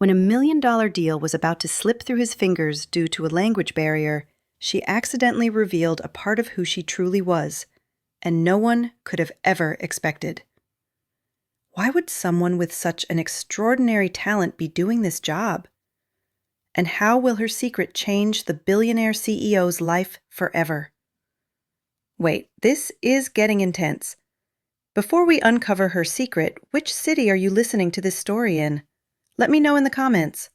When $1 million deal was about to slip through his fingers due to a language barrier, she accidentally revealed a part of who she truly was, and no one could have ever expected. Why would someone with such an extraordinary talent be doing this job? And how will her secret change the billionaire CEO's life forever? Wait, this is getting intense. Before we uncover her secret, which city are you listening to this story in? Let me know in the comments.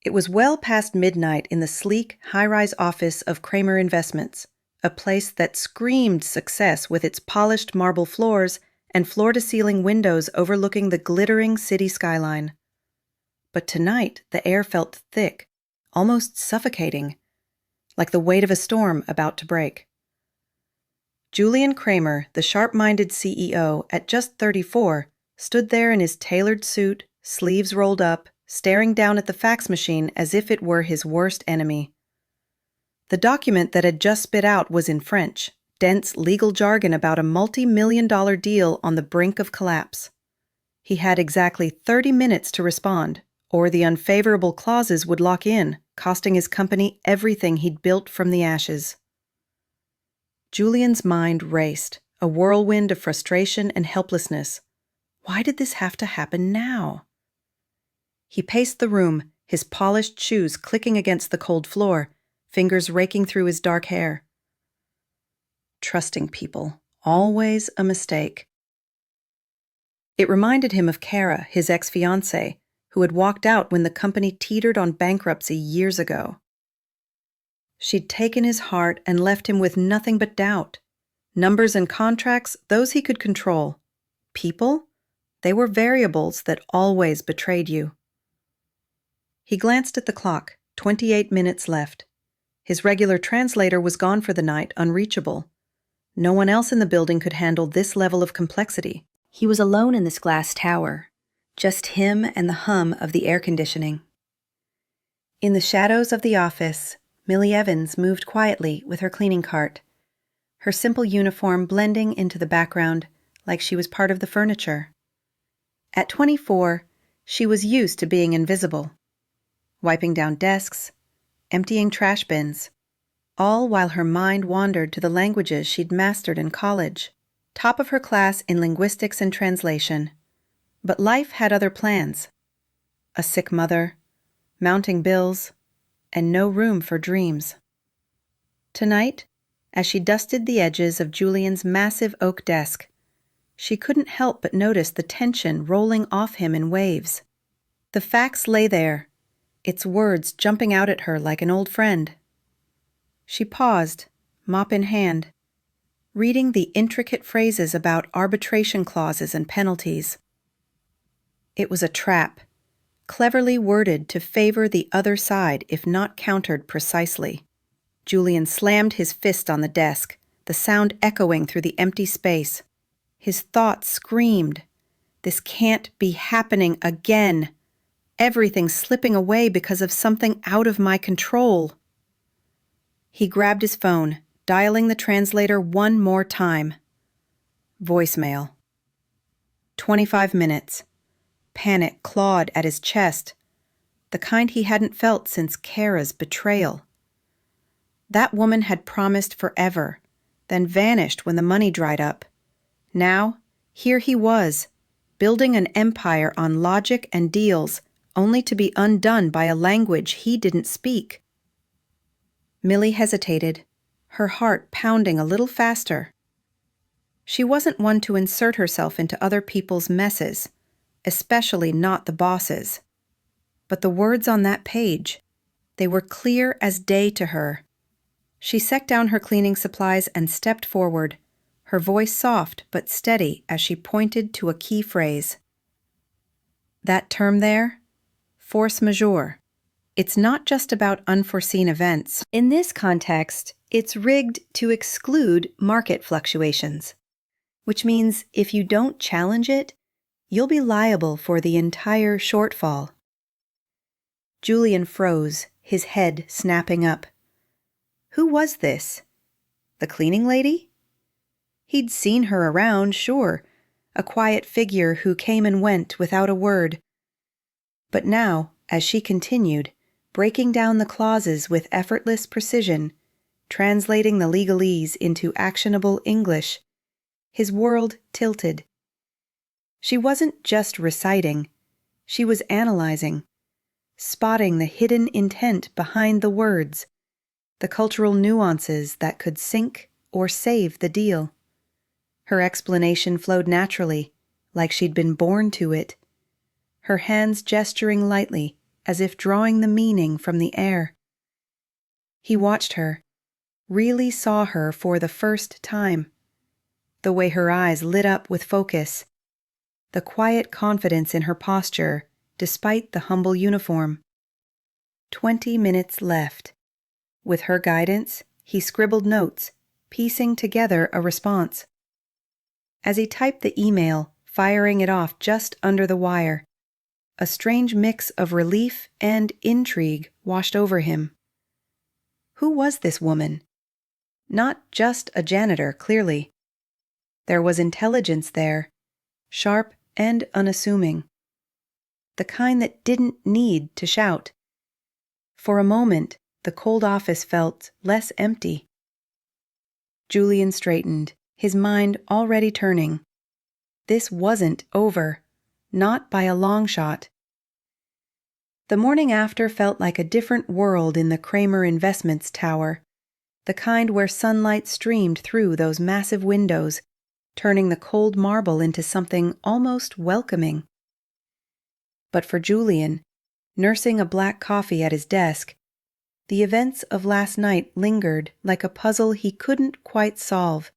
It was well past midnight in the sleek, high-rise office of Kramer Investments, a place that screamed success with its polished marble floors and floor-to-ceiling windows overlooking the glittering city skyline. But tonight, the air felt thick, almost suffocating, like the weight of a storm about to break. Julian Kramer, the sharp-minded CEO, at just 34, stood there in his tailored suit, sleeves rolled up, staring down at the fax machine as if it were his worst enemy. The document that had just spit out was in French, dense legal jargon about a multi-million-dollar deal on the brink of collapse. He had exactly 30 minutes to respond, or the unfavorable clauses would lock in, costing his company everything he'd built from the ashes. Julian's mind raced, a whirlwind of frustration and helplessness. Why did this have to happen now? He paced the room, his polished shoes clicking against the cold floor, fingers raking through his dark hair. Trusting people, always a mistake. It reminded him of Kara, his ex-fiancée, who had walked out when the company teetered on bankruptcy years ago. She'd taken his heart and left him with nothing but doubt. Numbers and contracts, those he could control. People? They were variables that always betrayed you. He glanced at the clock, 28 minutes left. His regular translator was gone for the night, unreachable. No one else in the building could handle this level of complexity. He was alone in this glass tower, just him and the hum of the air conditioning. In the shadows of the office, Millie Evans moved quietly with her cleaning cart, her simple uniform blending into the background like she was part of the furniture. At 24, she was used to being invisible, wiping down desks, emptying trash bins, all while her mind wandered to the languages she'd mastered in college, top of her class in linguistics and translation. But life had other plans. A sick mother, mounting bills, and no room for dreams. Tonight, as she dusted the edges of Julian's massive oak desk, she couldn't help but notice the tension rolling off him in waves. The fax lay there, its words jumping out at her like an old friend. She paused, mop in hand, reading the intricate phrases about arbitration clauses and penalties. It was a trap, cleverly worded to favor the other side if not countered precisely. Julian slammed his fist on the desk, the sound echoing through the empty space. His thoughts screamed, "This can't be happening again. Everything's slipping away because of something out of my control." He grabbed his phone, dialing the translator one more time. Voicemail. 25 minutes. Panic clawed at his chest, the kind he hadn't felt since Kara's betrayal. That woman had promised forever, then vanished when the money dried up. Now, here he was, building an empire on logic and deals, only to be undone by a language he didn't speak. Millie hesitated, her heart pounding a little faster. She wasn't one to insert herself into other people's messes, especially not the boss's. But the words on that page, they were clear as day to her. She set down her cleaning supplies and stepped forward, her voice soft but steady as she pointed to a key phrase. That term there, force majeure. It's not just about unforeseen events. In this context, it's rigged to exclude market fluctuations, which means if you don't challenge it, you'll be liable for the entire shortfall. Julian froze, his head snapping up. Who was this? The cleaning lady? He'd seen her around, sure, a quiet figure who came and went without a word. But now, as she continued, breaking down the clauses with effortless precision, translating the legalese into actionable English, his world tilted. She wasn't just reciting, she was analyzing, spotting the hidden intent behind the words, the cultural nuances that could sink or save the deal. Her explanation flowed naturally, like she'd been born to it, her hands gesturing lightly as if drawing the meaning from the air. He watched her, really saw her for the first time. The way her eyes lit up with focus, the quiet confidence in her posture despite the humble uniform. 20 minutes left. With her guidance, he scribbled notes, piecing together a response. As he typed the email, firing it off just under the wire, a strange mix of relief and intrigue washed over him. Who was this woman? Not just a janitor, clearly. There was intelligence there, sharp and unassuming. The kind that didn't need to shout. For a moment, the cold office felt less empty. Julian straightened, his mind already turning. This wasn't over, not by a long shot. The morning after felt like a different world in the Kramer Investments Tower, the kind where sunlight streamed through those massive windows, turning the cold marble into something almost welcoming. But for Julian, nursing a black coffee at his desk, the events of last night lingered like a puzzle he couldn't quite solve.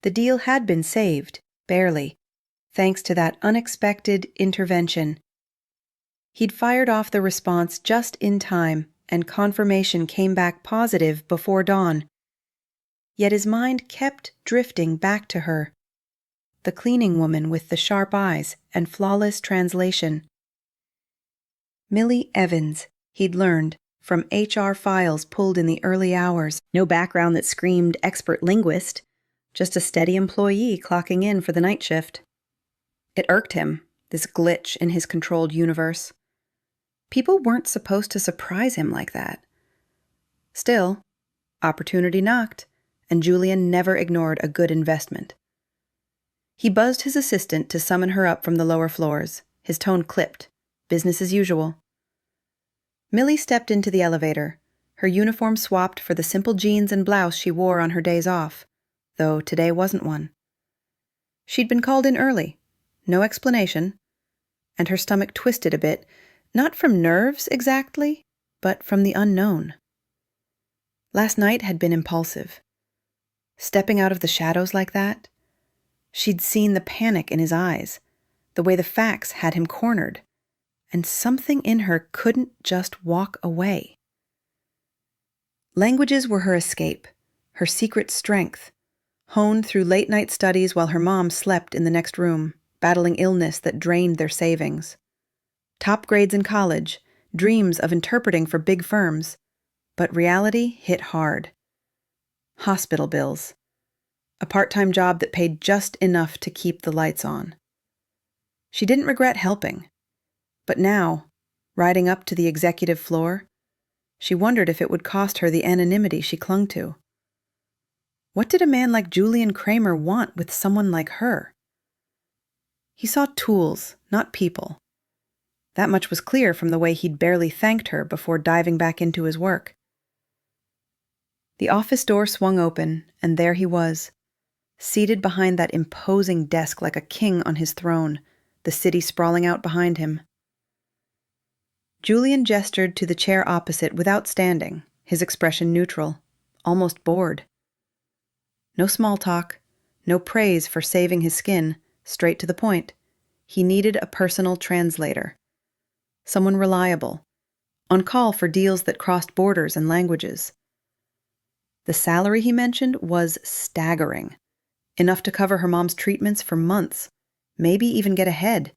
The deal had been saved, barely, thanks to that unexpected intervention. He'd fired off the response just in time, and confirmation came back positive before dawn. Yet his mind kept drifting back to her, the cleaning woman with the sharp eyes and flawless translation. Millie Evans, he'd learned, from HR files pulled in the early hours. No background that screamed expert linguist, just a steady employee clocking in for the night shift. It irked him, this glitch in his controlled universe. People weren't supposed to surprise him like that. Still, opportunity knocked, and Julian never ignored a good investment. He buzzed his assistant to summon her up from the lower floors, his tone clipped, business as usual. Millie stepped into the elevator, her uniform swapped for the simple jeans and blouse she wore on her days off, though today wasn't one. She'd been called in early, no explanation, and her stomach twisted a bit, not from nerves exactly, but from the unknown. Last night had been impulsive. Stepping out of the shadows like that, she'd seen the panic in his eyes, the way the facts had him cornered, and something in her couldn't just walk away. Languages were her escape, her secret strength, honed through late-night studies while her mom slept in the next room, battling illness that drained their savings. Top grades in college, dreams of interpreting for big firms, but reality hit hard. Hospital bills. A part-time job that paid just enough to keep the lights on. She didn't regret helping. But now, riding up to the executive floor, she wondered if it would cost her the anonymity she clung to. What did a man like Julian Kramer want with someone like her? He saw tools, not people. That much was clear from the way he'd barely thanked her before diving back into his work. The office door swung open, and there he was, seated behind that imposing desk like a king on his throne, the city sprawling out behind him. Julian gestured to the chair opposite without standing, his expression neutral, almost bored. No small talk, no praise for saving his skin, straight to the point. He needed a personal translator. Someone reliable, on call for deals that crossed borders and languages. The salary he mentioned was staggering, enough to cover her mom's treatments for months, maybe even get ahead.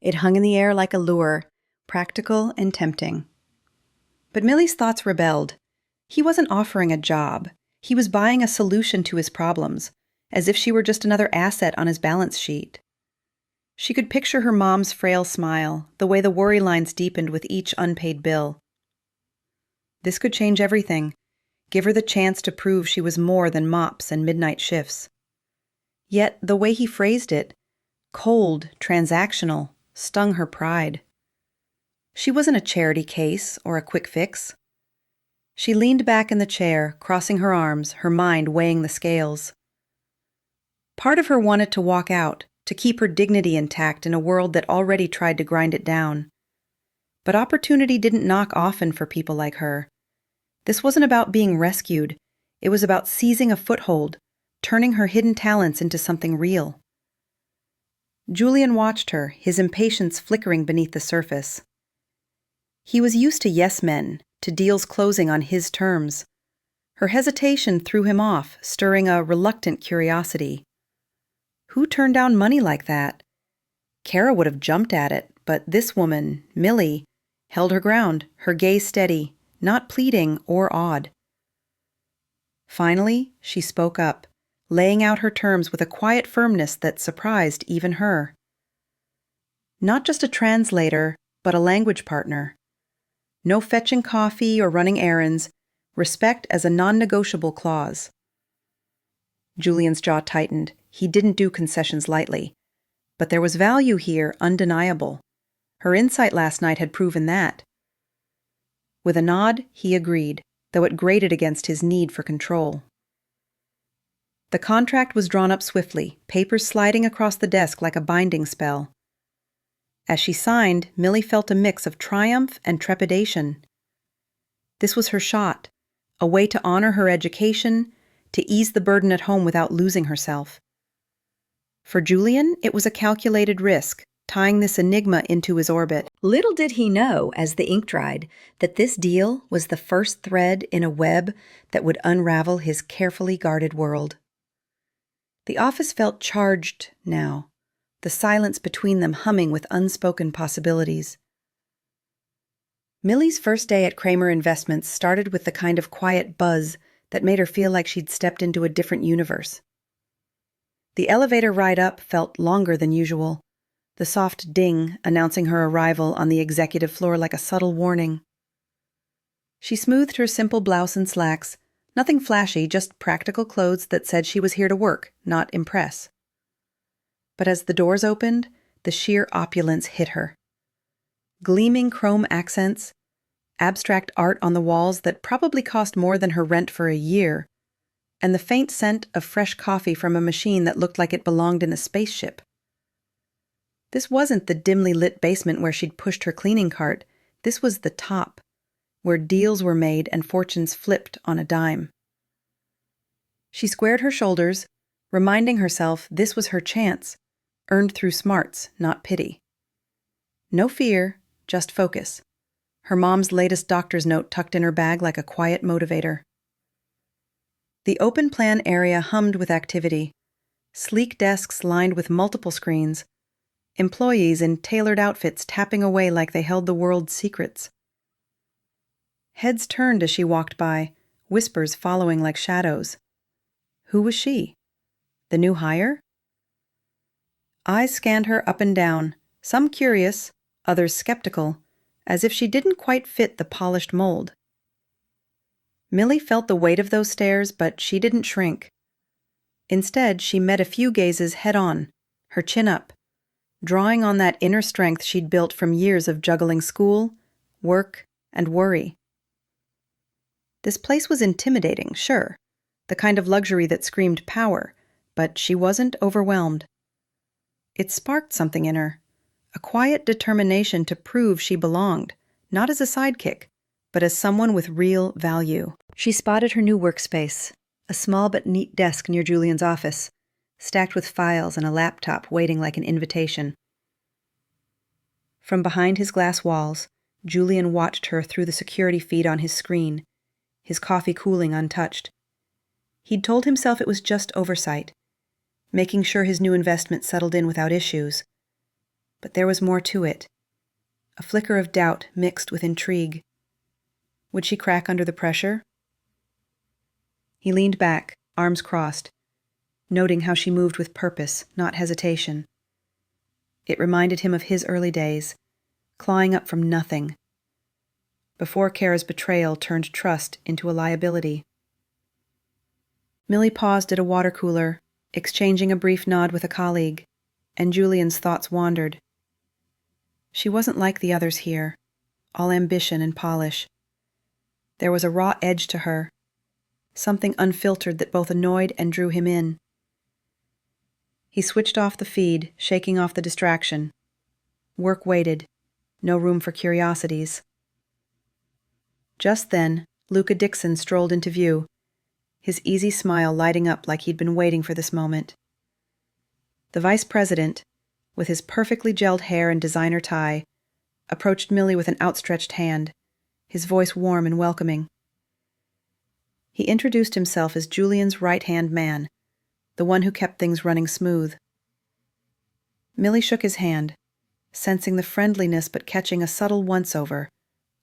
It hung in the air like a lure, practical and tempting. But Millie's thoughts rebelled. He wasn't offering a job. He was buying a solution to his problems, as if she were just another asset on his balance sheet. She could picture her mom's frail smile, the way the worry lines deepened with each unpaid bill. This could change everything, give her the chance to prove she was more than mops and midnight shifts. Yet the way he phrased it, cold, transactional, stung her pride. She wasn't a charity case or a quick fix. She leaned back in the chair, crossing her arms, her mind weighing the scales. Part of her wanted to walk out, to keep her dignity intact in a world that already tried to grind it down. But opportunity didn't knock often for people like her. This wasn't about being rescued. It was about seizing a foothold, turning her hidden talents into something real. Julian watched her, his impatience flickering beneath the surface. He was used to yes men, to deals closing on his terms. Her hesitation threw him off, stirring a reluctant curiosity. Who turned down money like that? Kara would have jumped at it, but this woman, Millie, held her ground, her gaze steady, not pleading or awed. Finally, she spoke up, laying out her terms with a quiet firmness that surprised even her. Not just a translator, but a language partner. No fetching coffee or running errands, respect as a non-negotiable clause. Julian's jaw tightened. He didn't do concessions lightly. But there was value here, undeniable. Her insight last night had proven that. With a nod, he agreed, though it grated against his need for control. The contract was drawn up swiftly, papers sliding across the desk like a binding spell. As she signed, Millie felt a mix of triumph and trepidation. This was her shot, a way to honor her education, to ease the burden at home without losing herself. For Julian, it was a calculated risk, tying this enigma into his orbit. Little did he know, as the ink dried, that this deal was the first thread in a web that would unravel his carefully guarded world. The office felt charged now, the silence between them humming with unspoken possibilities. Millie's first day at Kramer Investments started with the kind of quiet buzz that made her feel like she'd stepped into a different universe. The elevator ride up felt longer than usual, the soft ding announcing her arrival on the executive floor like a subtle warning. She smoothed her simple blouse and slacks, nothing flashy, just practical clothes that said she was here to work, not impress. But as the doors opened, the sheer opulence hit her. Gleaming chrome accents, abstract art on the walls that probably cost more than her rent for a year, and the faint scent of fresh coffee from a machine that looked like it belonged in a spaceship. This wasn't the dimly lit basement where she'd pushed her cleaning cart. This was the top, where deals were made and fortunes flipped on a dime. She squared her shoulders, reminding herself this was her chance, earned through smarts, not pity. No fear, just focus. Her mom's latest doctor's note tucked in her bag like a quiet motivator. The open plan area hummed with activity. Sleek desks lined with multiple screens. Employees in tailored outfits tapping away like they held the world's secrets. Heads turned as she walked by, whispers following like shadows. Who was she? The new hire? Eyes scanned her up and down, some curious, others skeptical, as if she didn't quite fit the polished mold. Millie felt the weight of those stares, but she didn't shrink. Instead, she met a few gazes head-on, her chin up, drawing on that inner strength she'd built from years of juggling school, work, and worry. This place was intimidating, sure, the kind of luxury that screamed power, but she wasn't overwhelmed. It sparked something in her, a quiet determination to prove she belonged, not as a sidekick, but as someone with real value. She spotted her new workspace, a small but neat desk near Julian's office, stacked with files and a laptop waiting like an invitation. From behind his glass walls, Julian watched her through the security feed on his screen, his coffee cooling untouched. He'd told himself it was just oversight, making sure his new investment settled in without issues. But there was more to it, a flicker of doubt mixed with intrigue. Would she crack under the pressure? He leaned back, arms crossed, noting how she moved with purpose, not hesitation. It reminded him of his early days, clawing up from nothing, before Kara's betrayal turned trust into a liability. Millie paused at a water cooler, exchanging a brief nod with a colleague, and Julian's thoughts wandered. She wasn't like the others here, all ambition and polish. There was a raw edge to her, something unfiltered that both annoyed and drew him in. He switched off the feed, shaking off the distraction. Work waited, no room for curiosities. Just then, Luca Dixon strolled into view, his easy smile lighting up like he'd been waiting for this moment. The vice president, with his perfectly gelled hair and designer tie, approached Millie with an outstretched hand, his voice warm and welcoming. He introduced himself as Julian's right-hand man, the one who kept things running smooth. Millie shook his hand, sensing the friendliness but catching a subtle once-over,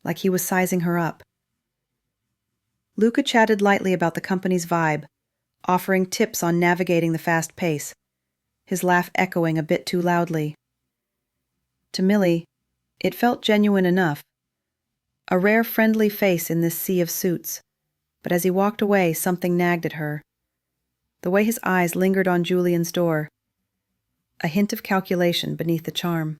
like he was sizing her up. Luca chatted lightly about the company's vibe, offering tips on navigating the fast pace, his laugh echoing a bit too loudly. To Millie, it felt genuine enough, a rare friendly face in this sea of suits, but as he walked away, something nagged at her. The way his eyes lingered on Julian's door, a hint of calculation beneath the charm.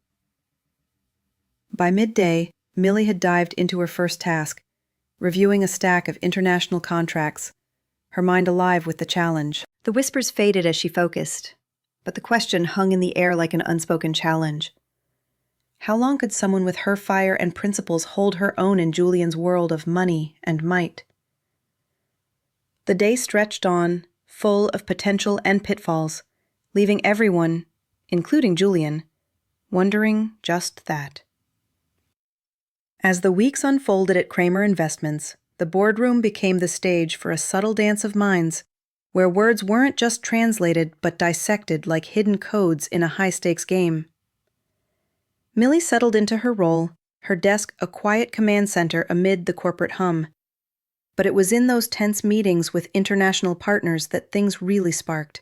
By midday, Millie had dived into her first task, reviewing a stack of international contracts, her mind alive with the challenge. The whispers faded as she focused, but the question hung in the air like an unspoken challenge. How long could someone with her fire and principles hold her own in Julian's world of money and might? The day stretched on, full of potential and pitfalls, leaving everyone, including Julian, wondering just that. As the weeks unfolded at Kramer Investments, the boardroom became the stage for a subtle dance of minds, where words weren't just translated but dissected like hidden codes in a high-stakes game. Millie settled into her role, her desk a quiet command center amid the corporate hum. But it was in those tense meetings with international partners that things really sparked.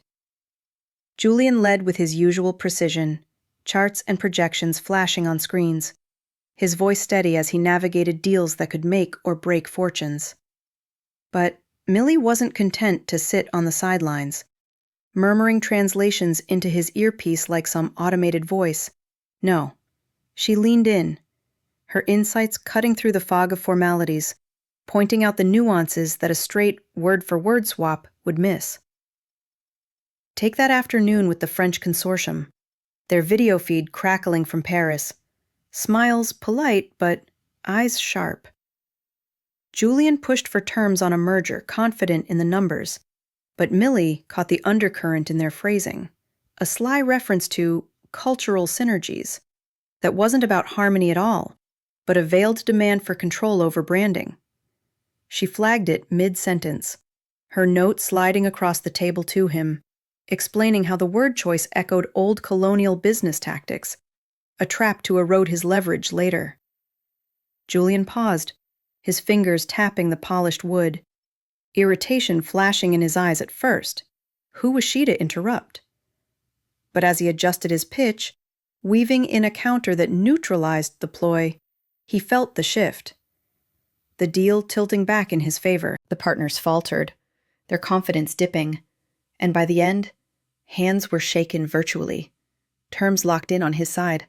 Julian led with his usual precision, charts and projections flashing on screens, his voice steady as he navigated deals that could make or break fortunes. But Millie wasn't content to sit on the sidelines, murmuring translations into his earpiece like some automated voice. No, she leaned in, her insights cutting through the fog of formalities, pointing out the nuances that a straight word-for-word swap would miss. Take that afternoon with the French consortium, their video feed crackling from Paris. Smiles polite, but eyes sharp. Julian pushed for terms on a merger, confident in the numbers, but Millie caught the undercurrent in their phrasing, a sly reference to cultural synergies that wasn't about harmony at all, but a veiled demand for control over branding. She flagged it mid-sentence, her note sliding across the table to him, explaining how the word choice echoed old colonial business tactics, a trap to erode his leverage later. Julian paused, his fingers tapping the polished wood, irritation flashing in his eyes at first. Who was she to interrupt? But as he adjusted his pitch, weaving in a counter that neutralized the ploy, he felt the shift. The deal tilting back in his favor. The partners faltered, their confidence dipping, and by the end, hands were shaken virtually, terms locked in on his side.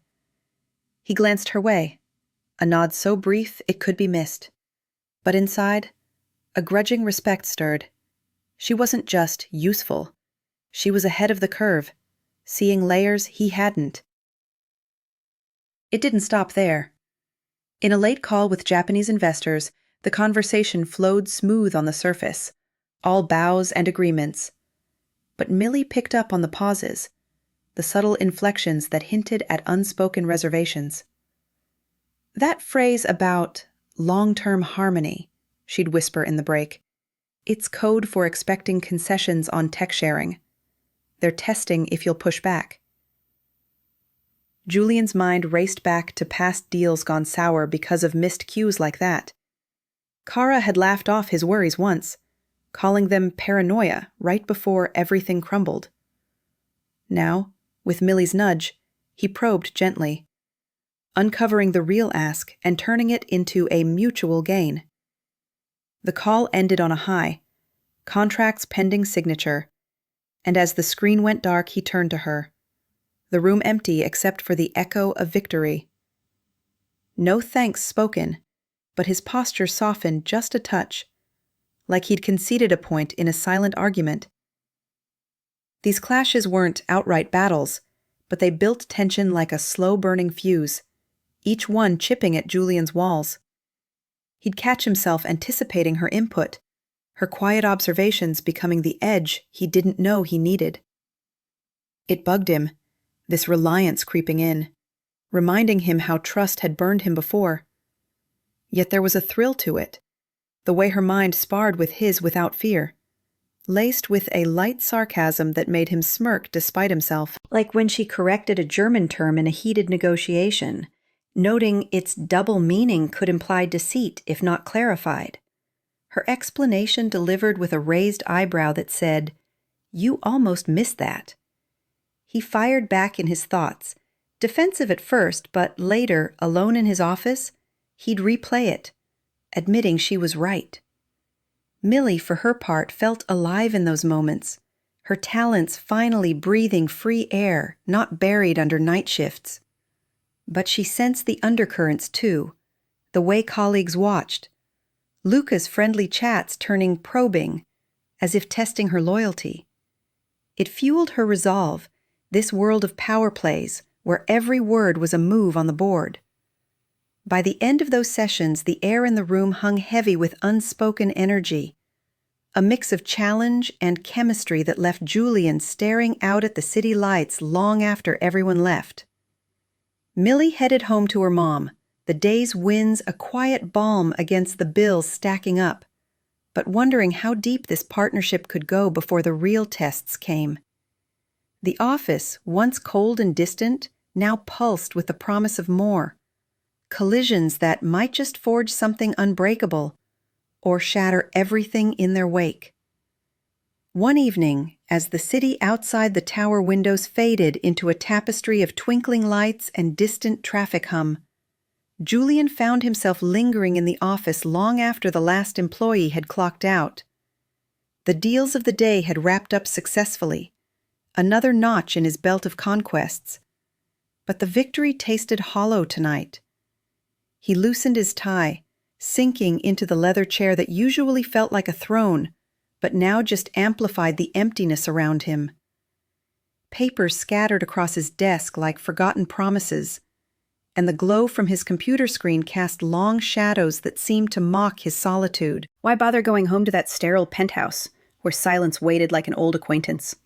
He glanced her way, a nod so brief it could be missed. But inside, a grudging respect stirred. She wasn't just useful. She was ahead of the curve, seeing layers he hadn't. It didn't stop there. In a late call with Japanese investors, the conversation flowed smooth on the surface, all bows and agreements. But Millie picked up on the pauses, the subtle inflections that hinted at unspoken reservations. That phrase about long-term harmony, she'd whisper in the break, it's code for expecting concessions on tech sharing. They're testing if you'll push back. Julian's mind raced back to past deals gone sour because of missed cues like that. Kara had laughed off his worries once, calling them paranoia right before everything crumbled. Now, with Millie's nudge, He probed gently, uncovering the real ask and turning it into a mutual gain. The call ended on a high, contracts pending signature, and as the screen went dark, he turned to her, the room empty except for the echo of victory. No thanks spoken, but his posture softened just a touch, like he'd conceded a point in a silent argument. These clashes weren't outright battles, but they built tension like a slow-burning fuse, each one chipping at Julian's walls. He'd catch himself anticipating her input, her quiet observations becoming the edge he didn't know he needed. It bugged him, this reliance creeping in, reminding him how trust had burned him before. Yet there was a thrill to it, the way her mind sparred with his without fear, laced with a light sarcasm that made him smirk despite himself, like when she corrected a German term in a heated negotiation, noting its double meaning could imply deceit if not clarified. Her explanation delivered with a raised eyebrow that said, "You almost missed that." He fired back in his thoughts, defensive at first, but later, alone in his office, he'd replay it, admitting she was right. Millie, for her part, felt alive in those moments, her talents finally breathing free air, not buried under night shifts. But she sensed the undercurrents, too, the way colleagues watched, Luca's friendly chats turning probing, as if testing her loyalty. It fueled her resolve, this world of power plays, where every word was a move on the board. By the end of those sessions, the air in the room hung heavy with unspoken energy, a mix of challenge and chemistry that left Julian staring out at the city lights long after everyone left. Millie headed home to her mom, the day's winds a quiet balm against the bills stacking up, but wondering how deep this partnership could go before the real tests came. The office, once cold and distant, now pulsed with the promise of more. Collisions that might just forge something unbreakable or shatter everything in their wake. One evening, as the city outside the tower windows faded into a tapestry of twinkling lights and distant traffic hum, Julian found himself lingering in the office long after the last employee had clocked out. The deals of the day had wrapped up successfully, another notch in his belt of conquests. But the victory tasted hollow tonight. He loosened his tie, sinking into the leather chair that usually felt like a throne, but now just amplified the emptiness around him. Papers scattered across his desk like forgotten promises, and the glow from his computer screen cast long shadows that seemed to mock his solitude. Why bother going home to that sterile penthouse, where silence waited like an old acquaintance?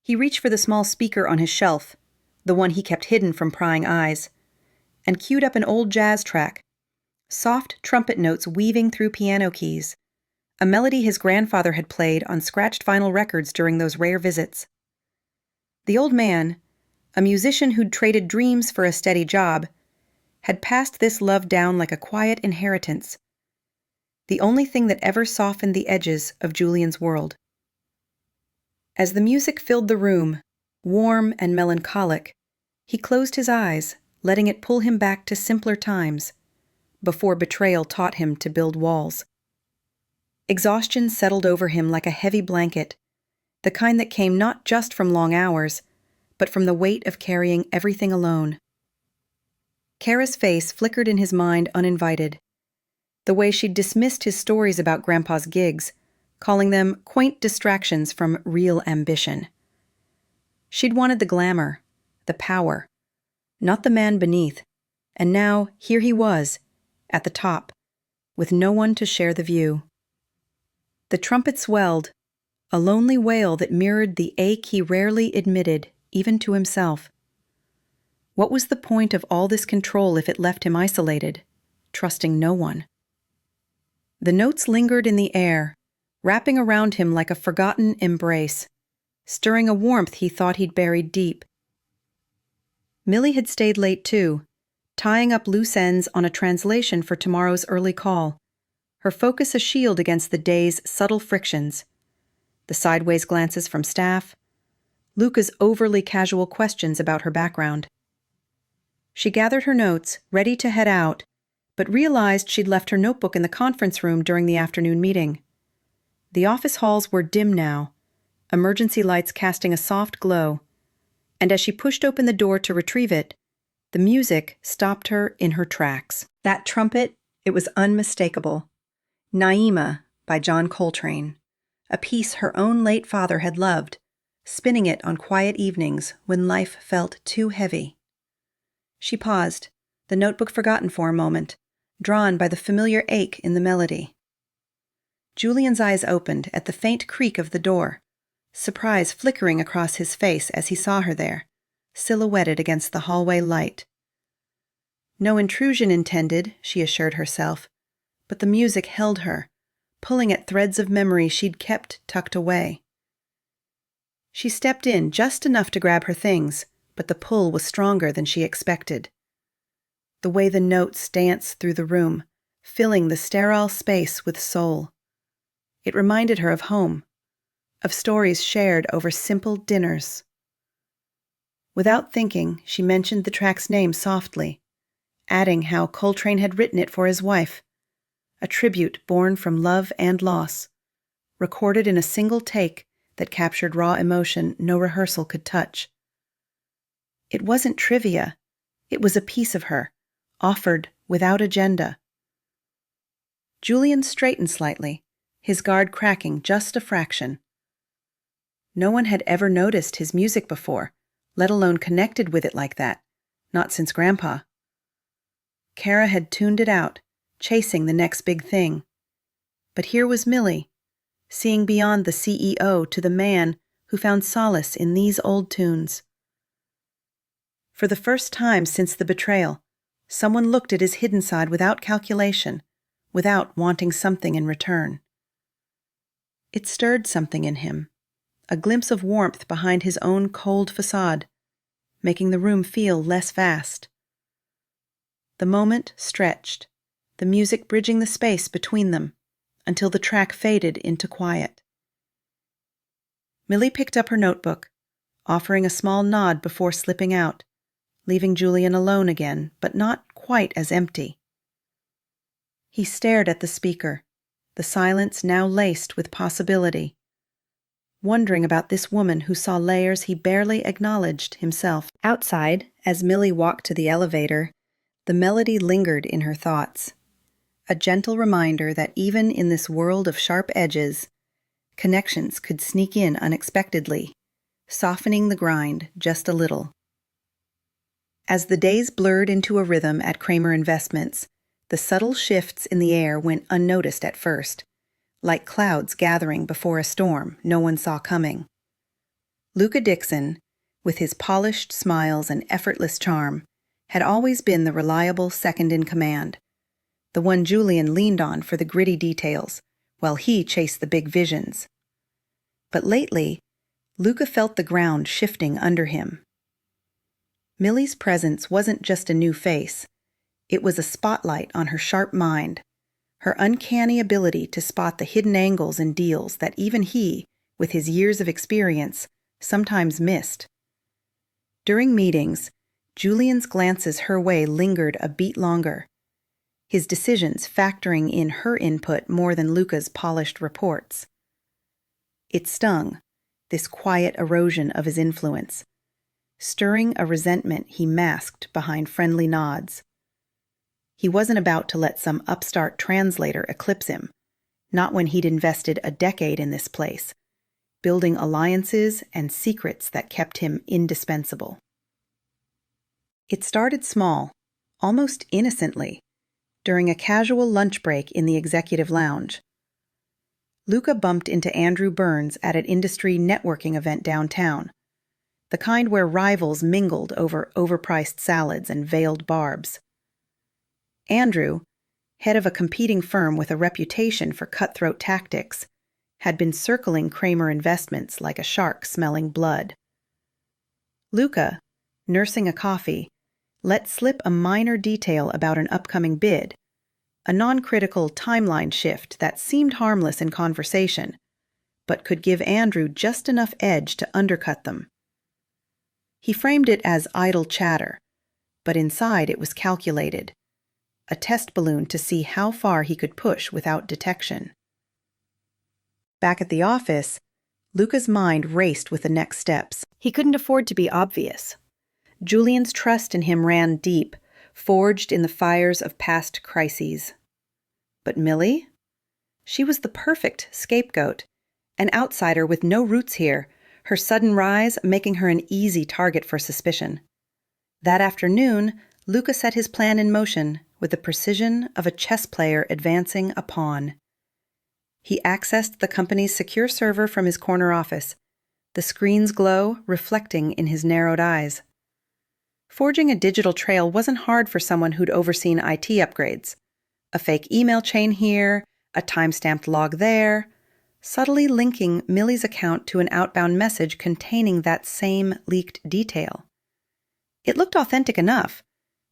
He reached for the small speaker on his shelf, the one he kept hidden from prying eyes, and queued up an old jazz track, soft trumpet notes weaving through piano keys, a melody his grandfather had played on scratched vinyl records during those rare visits. The old man, a musician who'd traded dreams for a steady job, had passed this love down like a quiet inheritance, the only thing that ever softened the edges of Julian's world. As the music filled the room, warm and melancholic, he closed his eyes, letting it pull him back to simpler times, before betrayal taught him to build walls. Exhaustion settled over him like a heavy blanket, the kind that came not just from long hours, but from the weight of carrying everything alone. Kara's face flickered in his mind uninvited, the way she'd dismissed his stories about Grandpa's gigs, calling them quaint distractions from real ambition. She'd wanted the glamour, the power, not the man beneath, and now here he was, at the top, with no one to share the view. The trumpet swelled, a lonely wail that mirrored the ache he rarely admitted, even to himself. What was the point of all this control if it left him isolated, trusting no one? The notes lingered in the air, wrapping around him like a forgotten embrace, stirring a warmth he thought he'd buried deep. Millie had stayed late too, tying up loose ends on a translation for tomorrow's early call, her focus a shield against the day's subtle frictions, the sideways glances from staff, Luca's overly casual questions about her background. She gathered her notes, ready to head out, but realized she'd left her notebook in the conference room during the afternoon meeting. The office halls were dim now, emergency lights casting a soft glow, and as she pushed open the door to retrieve it, the music stopped her in her tracks. That trumpet, it was unmistakable. Naima by John Coltrane, a piece her own late father had loved, spinning it on quiet evenings when life felt too heavy. She paused, the notebook forgotten for a moment, drawn by the familiar ache in the melody. Julian's eyes opened at the faint creak of the door, surprise flickering across his face as he saw her there, silhouetted against the hallway light. No intrusion intended, she assured herself, but the music held her, pulling at threads of memory she'd kept tucked away. She stepped in just enough to grab her things, but the pull was stronger than she expected. The way the notes danced through the room, filling the sterile space with soul. It reminded her of home, of stories shared over simple dinners. Without thinking, she mentioned the track's name softly, adding how Coltrane had written it for his wife, a tribute born from love and loss, recorded in a single take that captured raw emotion no rehearsal could touch. It wasn't trivia, it was a piece of her, offered without agenda. Julian straightened slightly, his guard cracking just a fraction. No one had ever noticed his music before, let alone connected with it like that, not since Grandpa. Kara had tuned it out, chasing the next big thing. But here was Millie, seeing beyond the CEO to the man who found solace in these old tunes. For the first time since the betrayal, someone looked at his hidden side without calculation, without wanting something in return. It stirred something in him, a glimpse of warmth behind his own cold facade, making the room feel less vast. The moment stretched, the music bridging the space between them, until the track faded into quiet. Millie picked up her notebook, offering a small nod before slipping out, leaving Julian alone again, but not quite as empty. He stared at the speaker, the silence now laced with possibility, wondering about this woman who saw layers he barely acknowledged himself. Outside, as Millie walked to the elevator, the melody lingered in her thoughts, a gentle reminder that even in this world of sharp edges, connections could sneak in unexpectedly, softening the grind just a little. As the days blurred into a rhythm at Kramer Investments, the subtle shifts in the air went unnoticed at first, like clouds gathering before a storm no one saw coming. Luca Dixon, with his polished smiles and effortless charm, had always been the reliable second-in-command, the one Julian leaned on for the gritty details, while he chased the big visions. But lately, Luca felt the ground shifting under him. Millie's presence wasn't just a new face. It was a spotlight on her sharp mind, her uncanny ability to spot the hidden angles in deals that even he, with his years of experience, sometimes missed. During meetings, Julian's glances her way lingered a beat longer, his decisions factoring in her input more than Luca's polished reports. It stung, this quiet erosion of his influence, stirring a resentment he masked behind friendly nods. He wasn't about to let some upstart translator eclipse him, not when he'd invested a decade in this place, building alliances and secrets that kept him indispensable. It started small, almost innocently, during a casual lunch break in the executive lounge. Luca bumped into Andrew Burns at an industry networking event downtown, the kind where rivals mingled over overpriced salads and veiled barbs. Andrew, head of a competing firm with a reputation for cutthroat tactics, had been circling Kramer Investments like a shark smelling blood. Luca, nursing a coffee, let slip a minor detail about an upcoming bid, a non-critical timeline shift that seemed harmless in conversation, but could give Andrew just enough edge to undercut them, He framed it as idle chatter, but inside it was calculated. A test balloon to see how far he could push without detection. Back at the office, Luca's mind raced with the next steps. He couldn't afford to be obvious. Julian's trust in him ran deep, forged in the fires of past crises. But Millie? She was the perfect scapegoat, an outsider with no roots here, her sudden rise making her an easy target for suspicion. That afternoon, Luca set his plan in motion with the precision of a chess player advancing a pawn. He accessed the company's secure server from his corner office, the screen's glow reflecting in his narrowed eyes. Forging a digital trail wasn't hard for someone who'd overseen IT upgrades. A fake email chain here, a time-stamped log there, subtly linking Millie's account to an outbound message containing that same leaked detail. It looked authentic enough.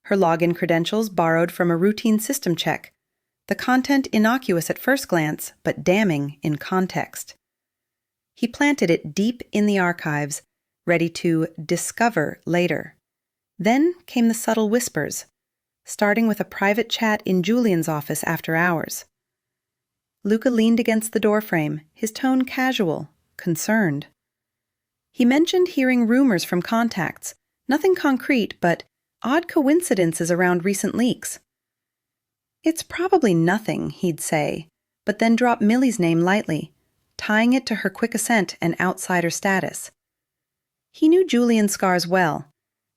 Her login credentials borrowed from a routine system check. The content innocuous at first glance, but damning in context. He planted it deep in the archives, ready to discover later. Then came the subtle whispers, starting with a private chat in Julian's office after hours. Luca leaned against the doorframe, his tone casual, concerned. He mentioned hearing rumors from contacts, nothing concrete, but odd coincidences around recent leaks. It's probably nothing, he'd say, but then drop Millie's name lightly, tying it to her quick ascent and outsider status. He knew Julian's scars well.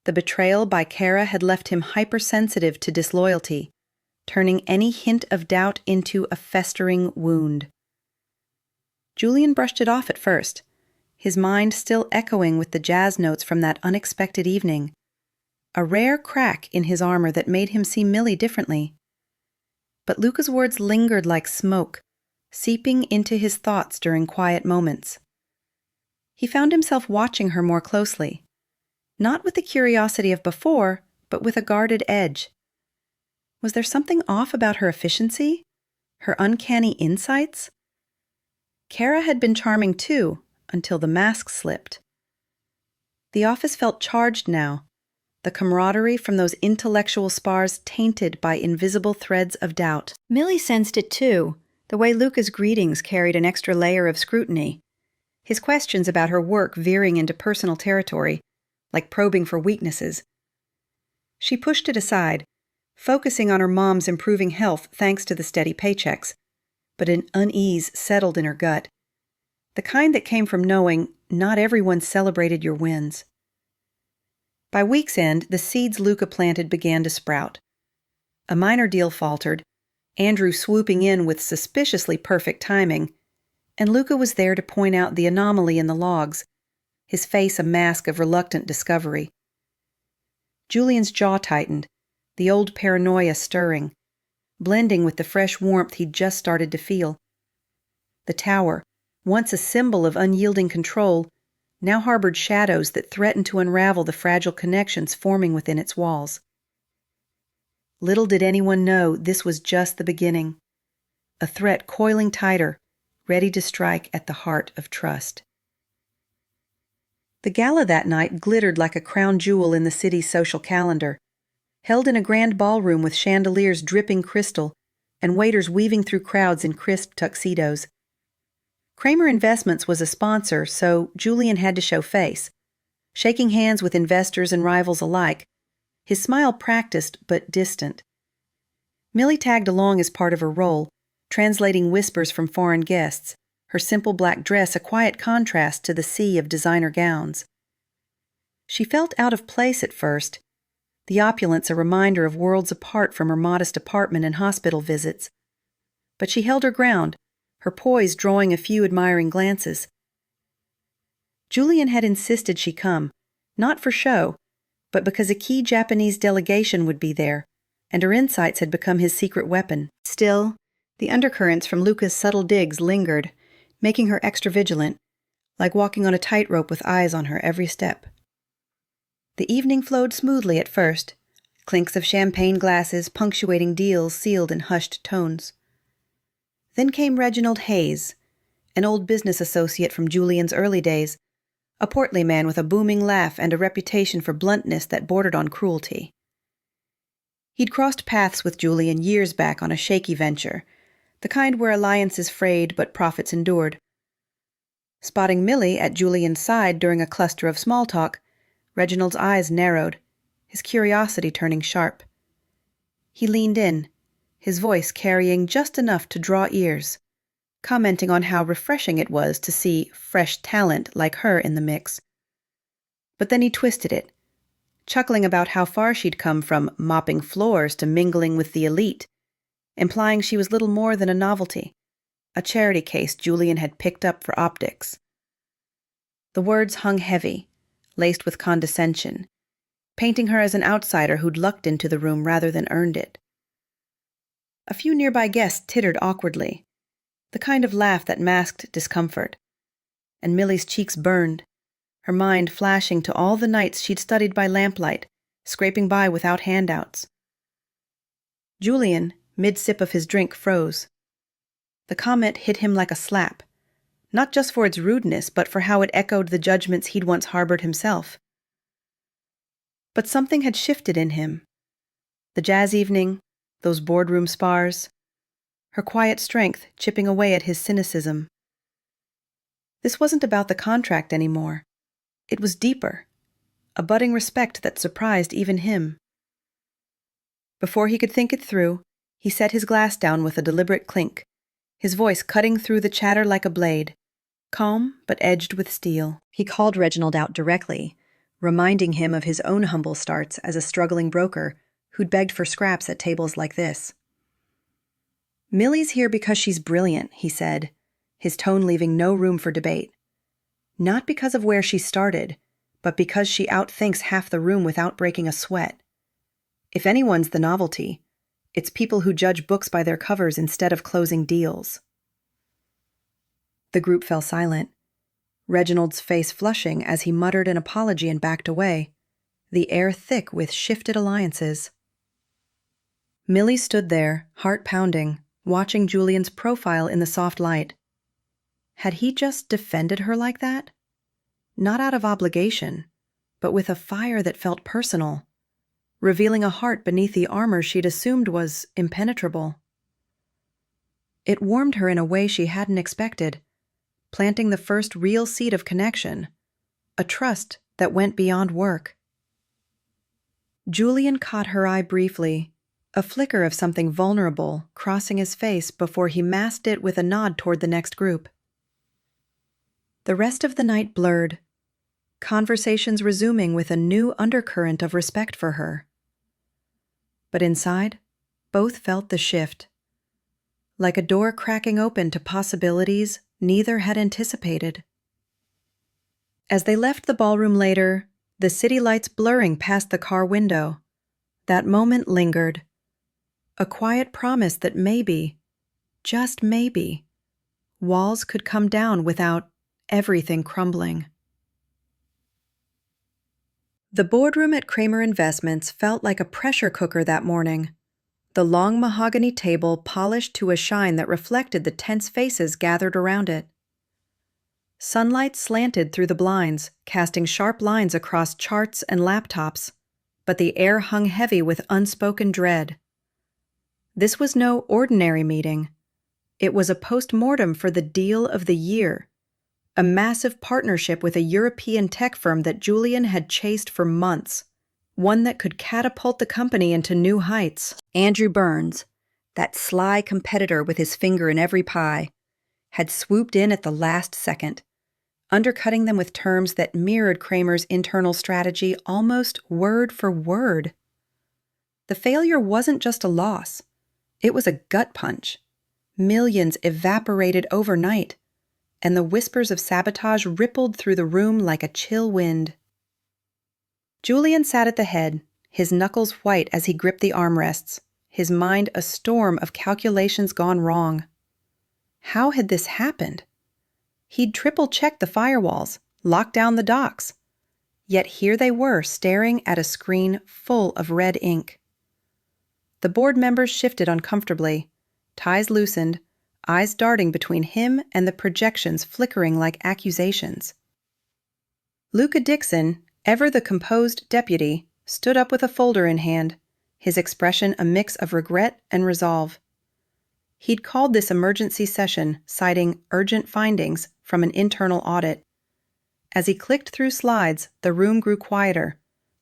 The betrayal by Kara had left him hypersensitive to disloyalty, turning any hint of doubt into a festering wound. Julian brushed it off at first, his mind still echoing with the jazz notes from that unexpected evening, a rare crack in his armor that made him see Millie differently. But Luca's words lingered like smoke, seeping into his thoughts during quiet moments. He found himself watching her more closely, not with the curiosity of before, but with a guarded edge. Was there something off about her efficiency? Her uncanny insights? Kara had been charming too, until the mask slipped. The office felt charged now, the camaraderie from those intellectual spars tainted by invisible threads of doubt. Millie sensed it too, the way Luca's greetings carried an extra layer of scrutiny, his questions about her work veering into personal territory, like probing for weaknesses. She pushed it aside, focusing on her mom's improving health thanks to the steady paychecks, but an unease settled in her gut, the kind that came from knowing not everyone celebrated your wins. By week's end, the seeds Luca planted began to sprout. A minor deal faltered, Andrew swooping in with suspiciously perfect timing, and Luca was there to point out the anomaly in the logs, his face a mask of reluctant discovery. Julian's jaw tightened, the old paranoia stirring, blending with the fresh warmth he'd just started to feel. The tower, once a symbol of unyielding control, now harbored shadows that threatened to unravel the fragile connections forming within its walls. Little did anyone know this was just the beginning, a threat coiling tighter, ready to strike at the heart of trust. The gala that night glittered like a crown jewel in the city's social calendar, held in a grand ballroom with chandeliers dripping crystal and waiters weaving through crowds in crisp tuxedos. Kramer Investments was a sponsor, so Julian had to show face, shaking hands with investors and rivals alike, his smile practiced but distant. Millie tagged along as part of her role, translating whispers from foreign guests, her simple black dress a quiet contrast to the sea of designer gowns. She felt out of place at first, the opulence a reminder of worlds apart from her modest apartment and hospital visits. But she held her ground, her poise drawing a few admiring glances. Julian had insisted she come, not for show, but because a key Japanese delegation would be there, and her insights had become his secret weapon. Still, the undercurrents from Luca's subtle digs lingered, making her extra vigilant, like walking on a tightrope with eyes on her every step. The evening flowed smoothly at first, clinks of champagne glasses punctuating deals sealed in hushed tones. Then came Reginald Hayes, an old business associate from Julian's early days, a portly man with a booming laugh and a reputation for bluntness that bordered on cruelty. He'd crossed paths with Julian years back on a shaky venture, the kind where alliances frayed but profits endured. Spotting Millie at Julian's side during a cluster of small talk, Reginald's eyes narrowed, his curiosity turning sharp. He leaned in, his voice carrying just enough to draw ears, commenting on how refreshing it was to see fresh talent like her in the mix. But then he twisted it, chuckling about how far she'd come from mopping floors to mingling with the elite, implying she was little more than a novelty, a charity case Julian had picked up for optics. The words hung heavy, laced with condescension, painting her as an outsider who'd lucked into the room rather than earned it. A few nearby guests tittered awkwardly, the kind of laugh that masked discomfort, and Millie's cheeks burned, her mind flashing to all the nights she'd studied by lamplight, scraping by without handouts. Julian, mid-sip of his drink, froze. The comment hit him like a slap, not just for its rudeness, but for how it echoed the judgments he'd once harbored himself. But something had shifted in him. The jazz evening, those boardroom spars, her quiet strength chipping away at his cynicism. This wasn't about the contract anymore. It was deeper, a budding respect that surprised even him. Before he could think it through, he set his glass down with a deliberate clink, his voice cutting through the chatter like a blade, calm but edged with steel. He called Reginald out directly, reminding him of his own humble starts as a struggling broker who'd begged for scraps at tables like this. "Millie's here because she's brilliant," he said, his tone leaving no room for debate. "Not because of where she started, but because she outthinks half the room without breaking a sweat. If anyone's the novelty, it's people who judge books by their covers instead of closing deals." The group fell silent, Reginald's face flushing as he muttered an apology and backed away, the air thick with shifted alliances. Millie stood there, heart pounding, watching Julian's profile in the soft light. Had he just defended her like that? Not out of obligation, but with a fire that felt personal, revealing a heart beneath the armor she'd assumed was impenetrable. It warmed her in a way she hadn't expected, planting the first real seed of connection, a trust that went beyond work. Julian caught her eye briefly, a flicker of something vulnerable crossing his face before he masked it with a nod toward the next group. The rest of the night blurred, conversations resuming with a new undercurrent of respect for her. But inside, both felt the shift, like a door cracking open to possibilities neither had anticipated. As they left the ballroom later, the city lights blurring past the car window, that moment lingered, a quiet promise that maybe, just maybe, walls could come down without everything crumbling. The boardroom at Kramer Investments felt like a pressure cooker that morning, the long mahogany table polished to a shine that reflected the tense faces gathered around it. Sunlight slanted through the blinds, casting sharp lines across charts and laptops, but the air hung heavy with unspoken dread. This was no ordinary meeting. It was a post-mortem for the deal of the year, a massive partnership with a European tech firm that Julian had chased for months, one that could catapult the company into new heights. Andrew Burns, that sly competitor with his finger in every pie, had swooped in at the last second, undercutting them with terms that mirrored Kramer's internal strategy almost word for word. The failure wasn't just a loss. It was a gut punch. Millions evaporated overnight, and the whispers of sabotage rippled through the room like a chill wind. Julian sat at the head, his knuckles white as he gripped the armrests, his mind a storm of calculations gone wrong. How had this happened? He'd triple-checked the firewalls, locked down the docks. Yet here they were staring at a screen full of red ink. The board members shifted uncomfortably, ties loosened, eyes darting between him and the projections flickering like accusations. Luca Dixon, ever the composed deputy, stood up with a folder in hand, his expression a mix of regret and resolve. He'd called this emergency session, citing urgent findings from an internal audit. As he clicked through slides, the room grew quieter,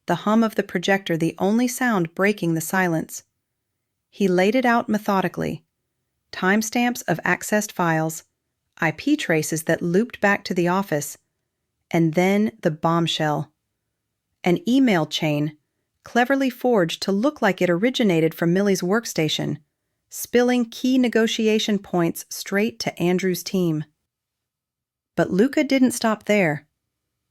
the hum of the projector the only sound breaking the silence. He laid it out methodically. Timestamps of accessed files, IP traces that looped back to the office, and then the bombshell. An email chain, cleverly forged to look like it originated from Millie's workstation, spilling key negotiation points straight to Andrew's team. But Luca didn't stop there.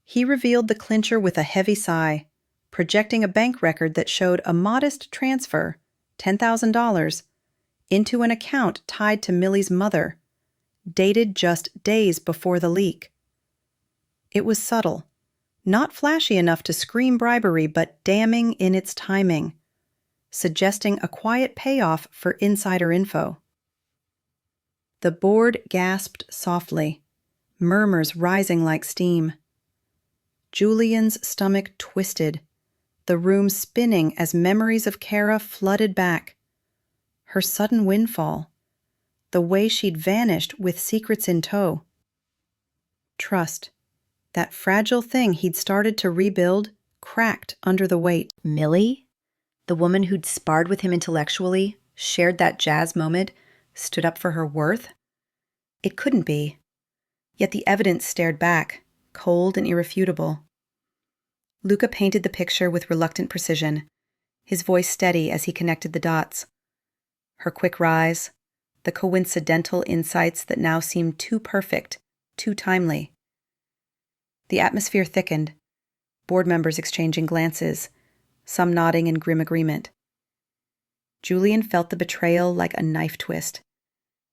He revealed the clincher with a heavy sigh, projecting a bank record that showed a modest transfer, $10,000, into an account tied to Millie's mother, dated just days before the leak. It was subtle, not flashy enough to scream bribery, but damning in its timing, suggesting a quiet payoff for insider info. The board gasped softly, murmurs rising like steam. Julian's stomach twisted, the room spinning as memories of Kara flooded back. Her sudden windfall, the way she'd vanished with secrets in tow. Trust, that fragile thing he'd started to rebuild, cracked under the weight. Millie, the woman who'd sparred with him intellectually, shared that jazz moment, stood up for her worth? It couldn't be. Yet the evidence stared back, cold and irrefutable. Luca painted the picture with reluctant precision, his voice steady as he connected the dots. Her quick rise, the coincidental insights that now seemed too perfect, too timely. The atmosphere thickened, board members exchanging glances, some nodding in grim agreement. Julian felt the betrayal like a knife twist,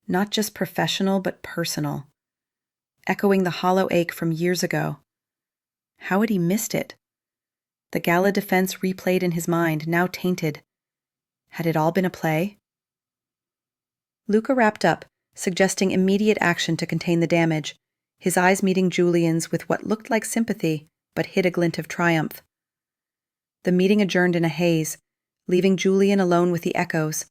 not just professional but personal, echoing the hollow ache from years ago. How had he missed it? The gala defense replayed in his mind, now tainted. Had it all been a play? Luca wrapped up, suggesting immediate action to contain the damage, his eyes meeting Julian's with what looked like sympathy, but hid a glint of triumph. The meeting adjourned in a haze, leaving Julian alone with the echoes,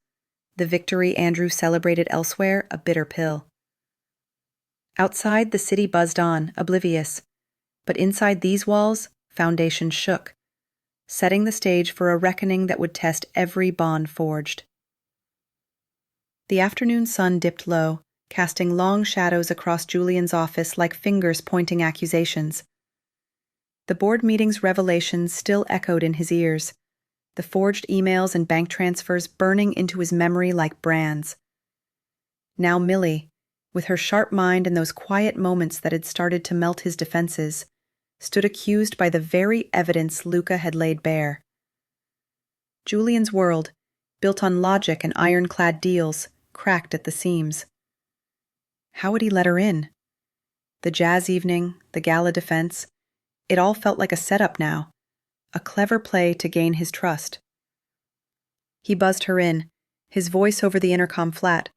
the victory Andrew celebrated elsewhere a bitter pill. Outside, the city buzzed on, oblivious, but inside these walls, foundations shook, setting the stage for a reckoning that would test every bond forged. The afternoon sun dipped low, casting long shadows across Julian's office like fingers pointing accusations. The board meeting's revelations still echoed in his ears, the forged emails and bank transfers burning into his memory like brands. Now Millie, with her sharp mind and those quiet moments that had started to melt his defenses, stood accused by the very evidence Luca had laid bare. Julian's world, built on logic and ironclad deals, cracked at the seams. How would he let her in? The jazz evening, the gala defense, it all felt like a setup now, a clever play to gain his trust. He buzzed her in, his voice over the intercom flat,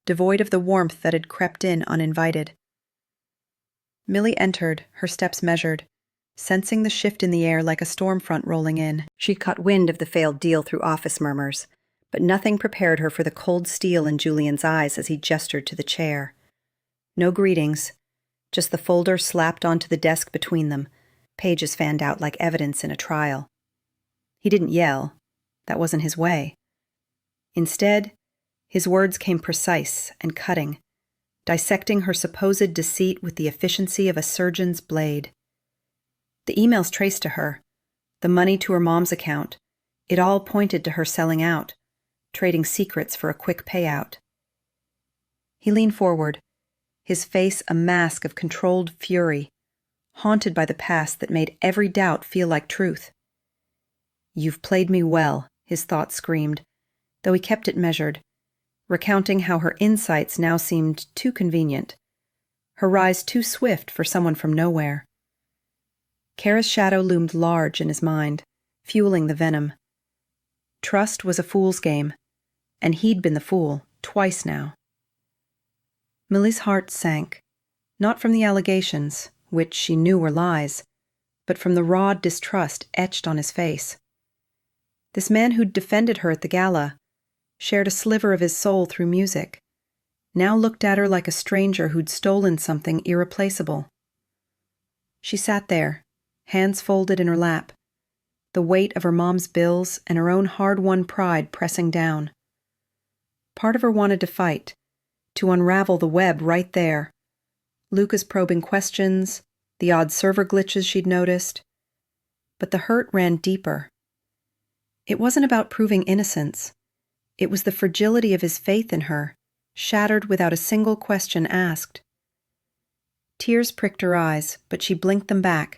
devoid of the warmth that had crept in uninvited. Millie entered, her steps measured, sensing the shift in the air like a storm front rolling in. She'd caught wind of the failed deal through office murmurs, but nothing prepared her for the cold steel in Julian's eyes as he gestured to the chair. No greetings, just the folder slapped onto the desk between them, pages fanned out like evidence in a trial. He didn't yell. That wasn't his way. Instead, his words came precise and cutting, dissecting her supposed deceit with the efficiency of a surgeon's blade. The emails traced to her, the money to her mom's account, it all pointed to her selling out, trading secrets for a quick payout. He leaned forward, his face a mask of controlled fury, haunted by the past that made every doubt feel like truth. "You've played me well," his thoughts screamed, though he kept it measured, recounting how her insights now seemed too convenient, her rise too swift for someone from nowhere. Kara's shadow loomed large in his mind, fueling the venom. Trust was a fool's game, and he'd been the fool twice now. Millie's heart sank, not from the allegations, which she knew were lies, but from the raw distrust etched on his face. This man who'd defended her at the gala, shared a sliver of his soul through music, now looked at her like a stranger who'd stolen something irreplaceable. She sat there, hands folded in her lap, the weight of her mom's bills and her own hard-won pride pressing down. Part of her wanted to fight, to unravel the web right there. Luca's probing questions, the odd server glitches she'd noticed. But the hurt ran deeper. It wasn't about proving innocence. It was the fragility of his faith in her, shattered without a single question asked. Tears pricked her eyes, but she blinked them back,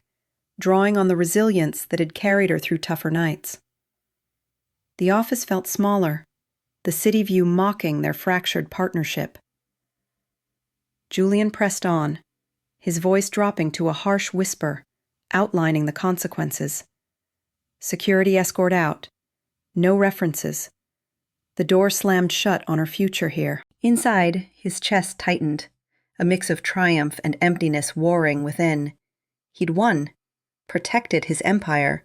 drawing on the resilience that had carried her through tougher nights. The office felt smaller, the city view mocking their fractured partnership. Julian pressed on, his voice dropping to a harsh whisper, outlining the consequences. Security escort out. No references. The door slammed shut on her future here. Inside, his chest tightened, a mix of triumph and emptiness warring within. He'd won, protected his empire,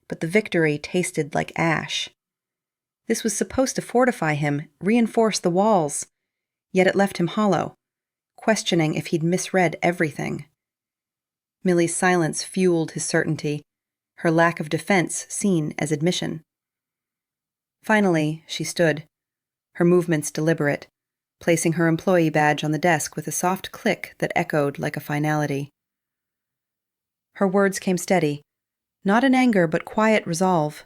but the victory tasted like ash. This was supposed to fortify him, reinforce the walls, yet it left him hollow, questioning if he'd misread everything. Millie's silence fueled his certainty, her lack of defense seen as admission. Finally, she stood, her movements deliberate, placing her employee badge on the desk with a soft click that echoed like a finality. Her words came steady, not in anger but quiet resolve.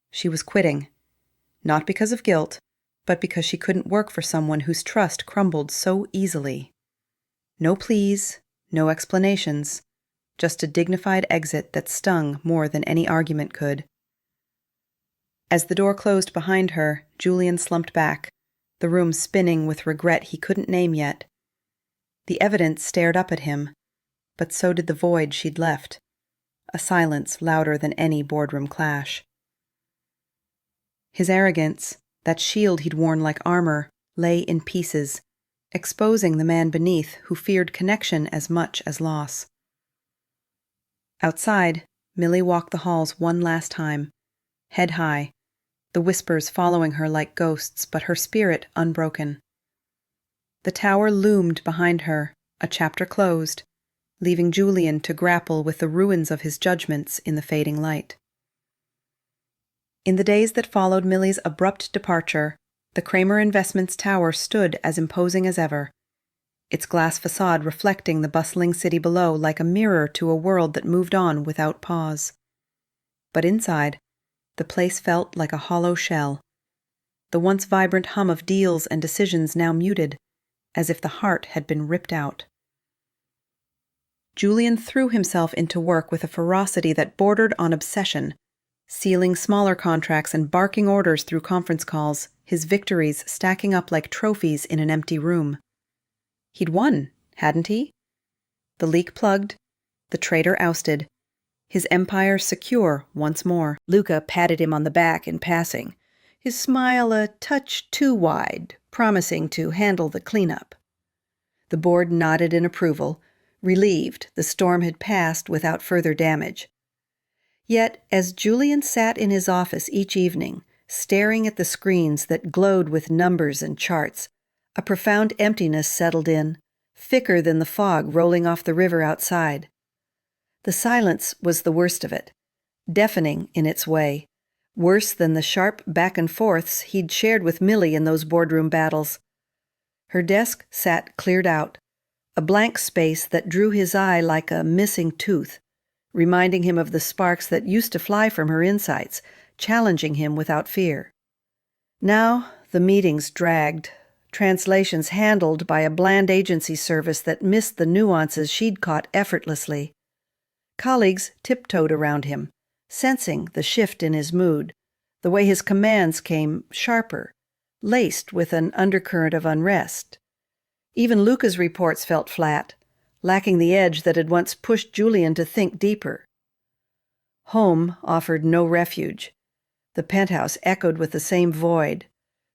She was quitting, not because of guilt, but because she couldn't work for someone whose trust crumbled so easily. No pleas, no explanations, just a dignified exit that stung more than any argument could. As the door closed behind her, Julian slumped back, the room spinning with regret he couldn't name yet. The evidence stared up at him, but so did the void she'd left, a silence louder than any boardroom clash. His arrogance, that shield he'd worn like armor, lay in pieces, exposing the man beneath who feared connection as much as loss. Outside, Millie walked the halls one last time, head high, the whispers following her like ghosts, but her spirit unbroken. The tower loomed behind her, a chapter closed, leaving Julian to grapple with the ruins of his judgments in the fading light. In the days that followed Millie's abrupt departure, the Kramer Investments tower stood as imposing as ever, its glass facade reflecting the bustling city below like a mirror to a world that moved on without pause. But inside, the place felt like a hollow shell, the once vibrant hum of deals and decisions now muted, as if the heart had been ripped out. Julian threw himself into work with a ferocity that bordered on obsession, sealing smaller contracts and barking orders through conference calls, his victories stacking up like trophies in an empty room. He'd won, hadn't he? The leak plugged, the traitor ousted, his empire secure once more. Luca patted him on the back in passing, his smile a touch too wide, promising to handle the cleanup. The board nodded in approval, relieved the storm had passed without further damage. Yet, as Julian sat in his office each evening, staring at the screens that glowed with numbers and charts, a profound emptiness settled in, thicker than the fog rolling off the river outside. The silence was the worst of it, deafening in its way, worse than the sharp back-and-forths he'd shared with Millie in those boardroom battles. Her desk sat cleared out, a blank space that drew his eye like a missing tooth, reminding him of the sparks that used to fly from her insights, challenging him without fear. Now the meetings dragged, translations handled by a bland agency service that missed the nuances she'd caught effortlessly. Colleagues tiptoed around him, sensing the shift in his mood, the way his commands came sharper, laced with an undercurrent of unrest. Even Luca's reports felt flat, lacking the edge that had once pushed Julian to think deeper. Home offered no refuge. The penthouse echoed with the same void,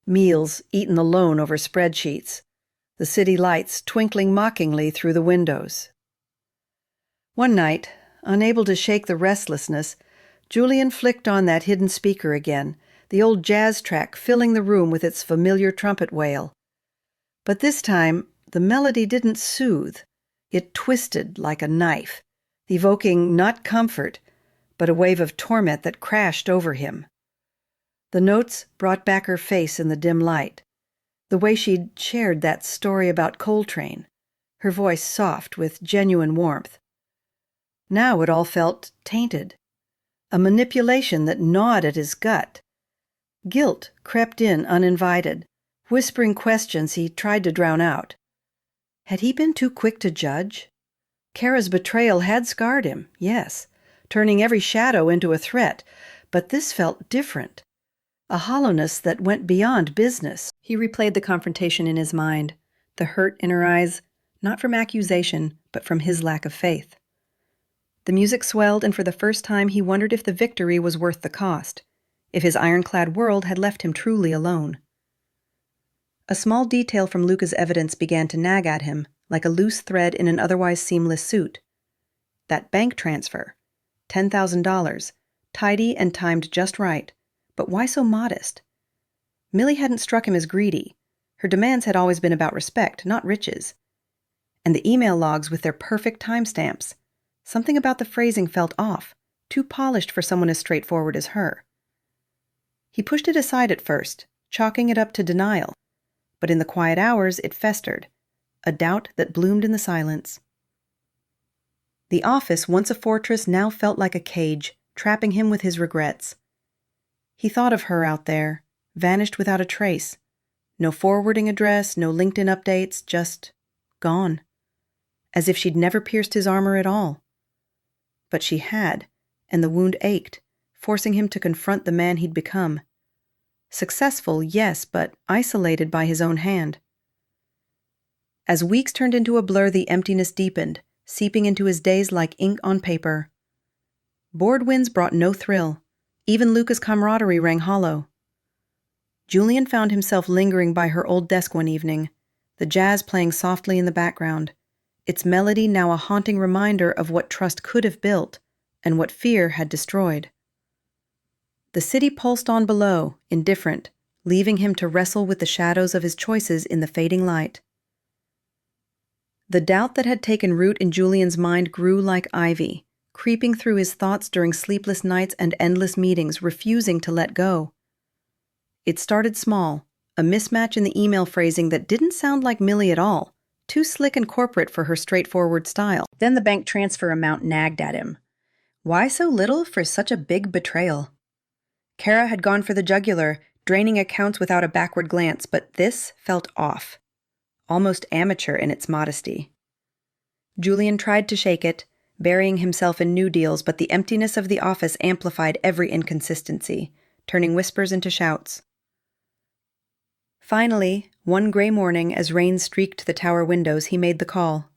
meals eaten alone over spreadsheets, the city lights twinkling mockingly through the windows. One night, Unable to shake the restlessness, Julian flicked on that hidden speaker again, the old jazz track filling the room with its familiar trumpet wail. But this time, the melody didn't soothe. It twisted like a knife, evoking not comfort, but a wave of torment that crashed over him. The notes brought back her face in the dim light, the way she'd shared that story about Coltrane, her voice soft with genuine warmth. Now it all felt tainted, a manipulation that gnawed at his gut. Guilt crept in uninvited, whispering questions he tried to drown out. Had he been too quick to judge? Kara's betrayal had scarred him, yes, turning every shadow into a threat, but this felt different. A hollowness that went beyond business. He replayed the confrontation in his mind, the hurt in her eyes, not from accusation, but from his lack of faith. The music swelled, and for the first time he wondered if the victory was worth the cost, if his ironclad world had left him truly alone. A small detail from Luca's evidence began to nag at him, like a loose thread in an otherwise seamless suit. That bank transfer, $10,000, tidy and timed just right, but why so modest? Millie hadn't struck him as greedy. Her demands had always been about respect, not riches. And the email logs with their perfect timestamps. Something about the phrasing felt off, too polished for someone as straightforward as her. He pushed it aside at first, chalking it up to denial, but in the quiet hours it festered, a doubt that bloomed in the silence. The office, once a fortress, now felt like a cage, trapping him with his regrets. He thought of her out there, vanished without a trace. No forwarding address, no LinkedIn updates, just gone. As if she'd never pierced his armor at all. But she had, and the wound ached, forcing him to confront the man he'd become. Successful, yes, but isolated by his own hand. As weeks turned into a blur, the emptiness deepened, seeping into his days like ink on paper. Board wins brought no thrill. Even Luca's camaraderie rang hollow. Julian found himself lingering by her old desk one evening, the jazz playing softly in the background, its melody now a haunting reminder of what trust could have built and what fear had destroyed. The city pulsed on below, indifferent, leaving him to wrestle with the shadows of his choices in the fading light. The doubt that had taken root in Julian's mind grew like ivy, creeping through his thoughts during sleepless nights and endless meetings, refusing to let go. It started small, a mismatch in the email phrasing that didn't sound like Millie at all, too slick and corporate for her straightforward style. Then the bank transfer amount nagged at him. Why so little for such a big betrayal? Kara had gone for the jugular, draining accounts without a backward glance, but this felt off, almost amateur in its modesty. Julian tried to shake it, burying himself in new deals, but the emptiness of the office amplified every inconsistency, turning whispers into shouts. Finally, one gray morning, as rain streaked the tower windows, he made the call.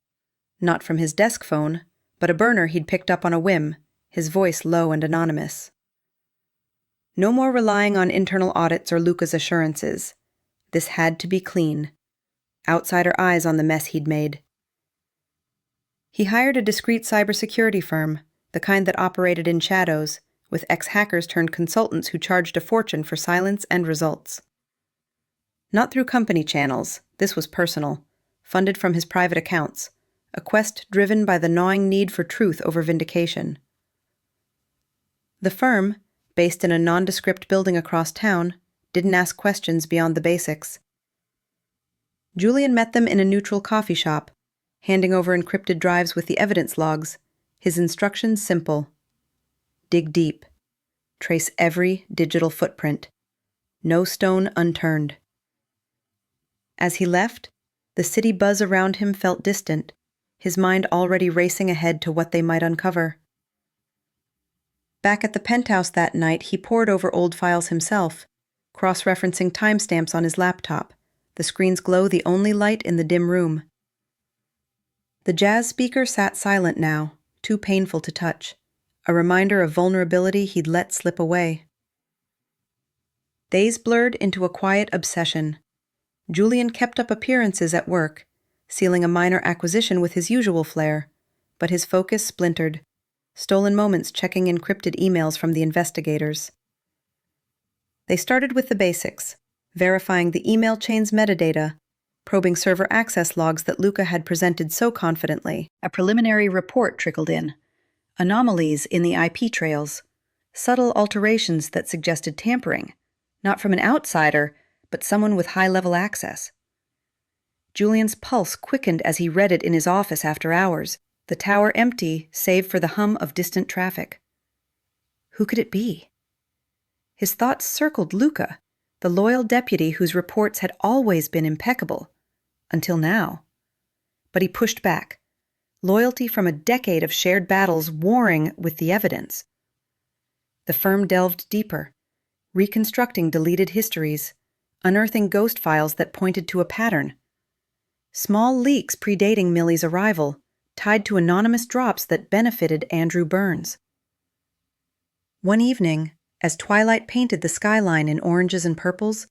Not from his desk phone, but a burner he'd picked up on a whim, his voice low and anonymous. No more relying on internal audits or Luca's assurances. This had to be clean. Outsider eyes on the mess he'd made. He hired a discreet cybersecurity firm, the kind that operated in shadows, with ex-hackers turned consultants who charged a fortune for silence and results. Not through company channels, this was personal, funded from his private accounts, a quest driven by the gnawing need for truth over vindication. The firm, based in a nondescript building across town, didn't ask questions beyond the basics. Julian met them in a neutral coffee shop, handing over encrypted drives with the evidence logs, his instructions simple. Dig deep. Trace every digital footprint. No stone unturned. As he left, the city buzz around him felt distant, his mind already racing ahead to what they might uncover. Back at the penthouse that night, he pored over old files himself, cross-referencing timestamps on his laptop, the screen's glow the only light in the dim room. The jazz speaker sat silent now, too painful to touch, a reminder of vulnerability he'd let slip away. Days blurred into a quiet obsession. Julian kept up appearances at work, sealing a minor acquisition with his usual flair, but his focus splintered. stolen moments checking encrypted emails from the investigators. They started with the basics, verifying the email chain's metadata, probing server access logs that Luca had presented so confidently. A preliminary report trickled in. Anomalies in the IP trails, subtle alterations that suggested tampering, not from an outsider, but someone with high-level access. Julian's pulse quickened as he read it in his office after hours, the tower empty save for the hum of distant traffic. Who could it be? His thoughts circled Luca, the loyal deputy whose reports had always been impeccable, until now. But he pushed back, loyalty from a decade of shared battles warring with the evidence. The firm delved deeper, reconstructing deleted histories, unearthing ghost files that pointed to a pattern. Small leaks predating Millie's arrival, tied to anonymous drops that benefited Andrew Burns. One evening, as twilight painted the skyline in oranges and purples,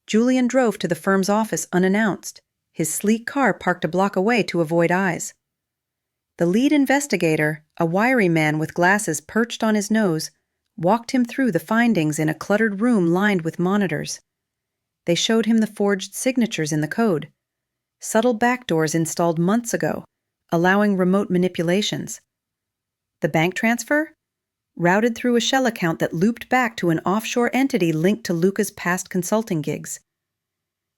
Julian drove to the firm's office unannounced, his sleek car parked a block away to avoid eyes. The lead investigator, a wiry man with glasses perched on his nose, walked him through the findings in a cluttered room lined with monitors. They showed him the forged signatures in the code, subtle backdoors installed months ago, allowing remote manipulations. The bank transfer? Routed through a shell account that looped back to an offshore entity linked to Luca's past consulting gigs.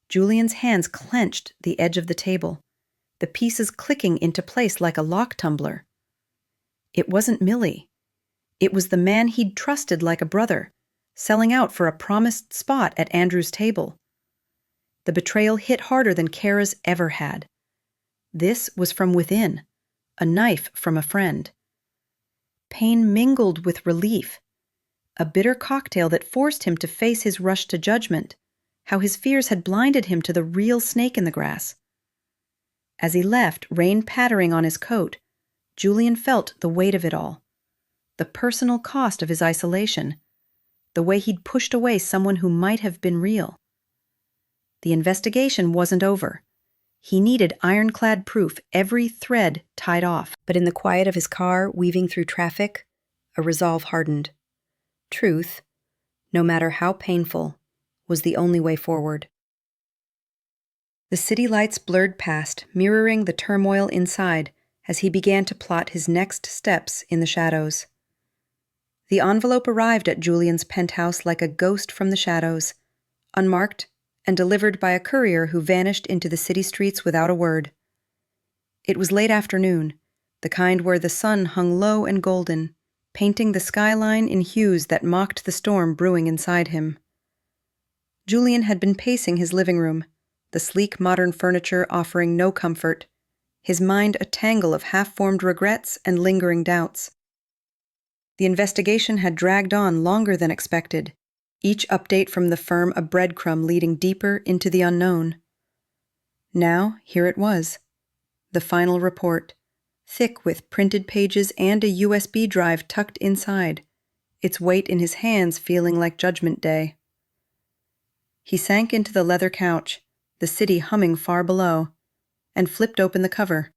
Julian's hands clenched the edge of the table, the pieces clicking into place like a lock tumbler. It wasn't Millie. It was the man he'd trusted like a brother, selling out for a promised spot at Andrew's table. The betrayal hit harder than Kara's ever had. This was from within, a knife from a friend. Pain mingled with relief, a bitter cocktail that forced him to face his rush to judgment, how his fears had blinded him to the real snake in the grass. As he left, rain pattering on his coat, Julian felt the weight of it all, the personal cost of his isolation, the way he'd pushed away someone who might have been real. The investigation wasn't over. He needed ironclad proof, every thread tied off. But in the quiet of his car, weaving through traffic, a resolve hardened. Truth, no matter how painful, was the only way forward. The city lights blurred past, mirroring the turmoil inside as he began to plot his next steps in the shadows. The envelope arrived at Julian's penthouse like a ghost from the shadows, unmarked and delivered by a courier who vanished into the city streets without a word. It was late afternoon, the kind where the sun hung low and golden, painting the skyline in hues that mocked the storm brewing inside him. Julian had been pacing his living room, the sleek modern furniture offering no comfort, his mind a tangle of half-formed regrets and lingering doubts. The investigation had dragged on longer than expected, each update from the firm a breadcrumb leading deeper into the unknown. Now, here it was, the final report, thick with printed pages and a USB drive tucked inside, its weight in his hands feeling like Judgment Day. He sank into the leather couch, the city humming far below, and flipped open the cover.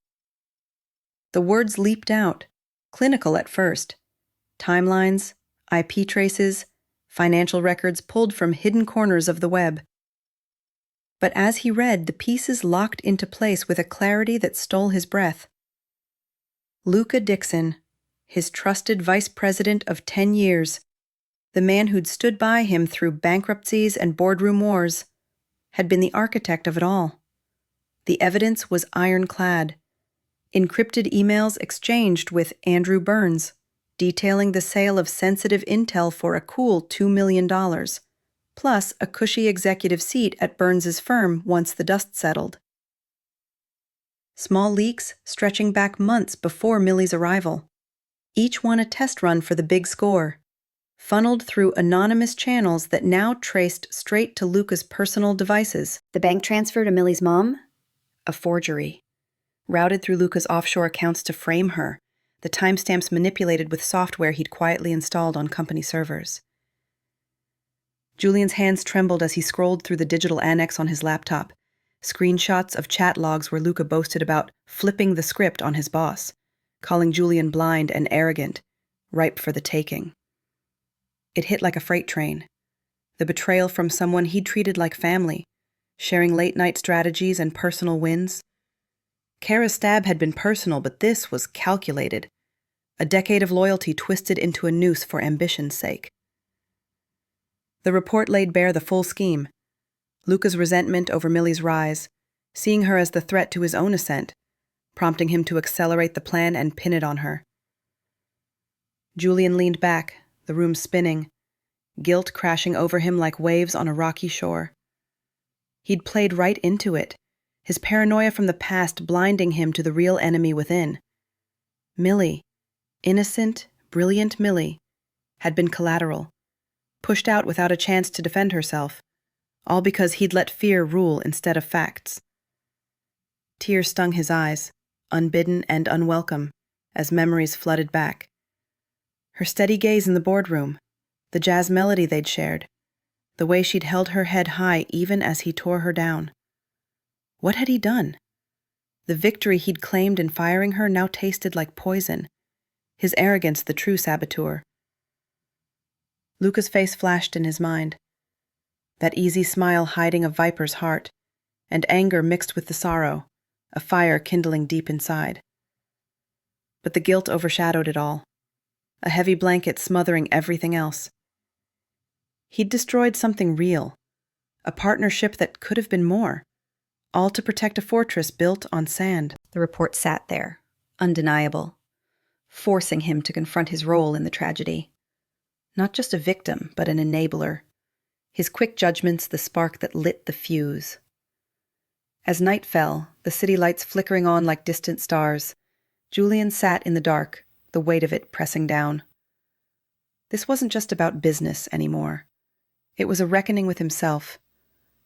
The words leaped out, clinical at first. Timelines, IP traces, financial records pulled from hidden corners of the web. But as he read, the pieces locked into place with a clarity that stole his breath. Luca Dixon, his trusted vice president of 10 years, the man who'd stood by him through bankruptcies and boardroom wars, had been the architect of it all. The evidence was ironclad. Encrypted emails exchanged with Andrew Burns, detailing the sale of sensitive intel for a cool $2 million, plus a cushy executive seat at Burns's firm once the dust settled. Small leaks stretching back months before Millie's arrival, each one a test run for the big score, funneled through anonymous channels that now traced straight to Luca's personal devices. The bank transfer to Millie's mom? A forgery. Routed through Luca's offshore accounts to frame her, the timestamps manipulated with software he'd quietly installed on company servers. Julian's hands trembled as he scrolled through the digital annex on his laptop, screenshots of chat logs where Luca boasted about flipping the script on his boss, calling Julian blind and arrogant, ripe for the taking. It hit like a freight train. The betrayal from someone he'd treated like family, sharing late-night strategies and personal wins. Kara's stab had been personal, but this was calculated. A decade of loyalty twisted into a noose for ambition's sake. The report laid bare the full scheme. Luca's resentment over Millie's rise, seeing her as the threat to his own ascent, prompting him to accelerate the plan and pin it on her. Julian leaned back, the room spinning, guilt crashing over him like waves on a rocky shore. He'd played right into it, his paranoia from the past blinding him to the real enemy within. Millie, innocent, brilliant Millie, had been collateral, pushed out without a chance to defend herself, all because he'd let fear rule instead of facts. Tears stung his eyes, unbidden and unwelcome, as memories flooded back. Her steady gaze in the boardroom, the jazz melody they'd shared, the way she'd held her head high even as he tore her down. What had he done? The victory he'd claimed in firing her now tasted like poison, his arrogance the true saboteur. Luca's face flashed in his mind, that easy smile hiding a viper's heart, and anger mixed with the sorrow, a fire kindling deep inside. But the guilt overshadowed it all, a heavy blanket smothering everything else. He'd destroyed something real, a partnership that could have been more, all to protect a fortress built on sand. The report sat there, undeniable, forcing him to confront his role in the tragedy. Not just a victim, but an enabler. His quick judgments the spark that lit the fuse. As night fell, the city lights flickering on like distant stars, Julian sat in the dark, the weight of it pressing down. This wasn't just about business anymore. It was a reckoning with himself,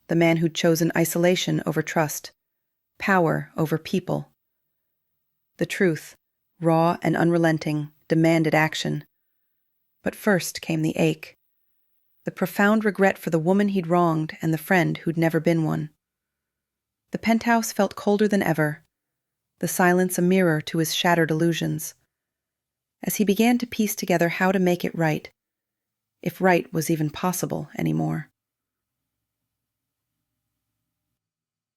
the man who'd chosen isolation over trust, power over people. The truth, raw and unrelenting, demanded action. But first came the ache, the profound regret for the woman he'd wronged and the friend who'd never been one. The penthouse felt colder than ever, the silence a mirror to his shattered illusions. As he began to piece together how to make it right, if right was even possible anymore.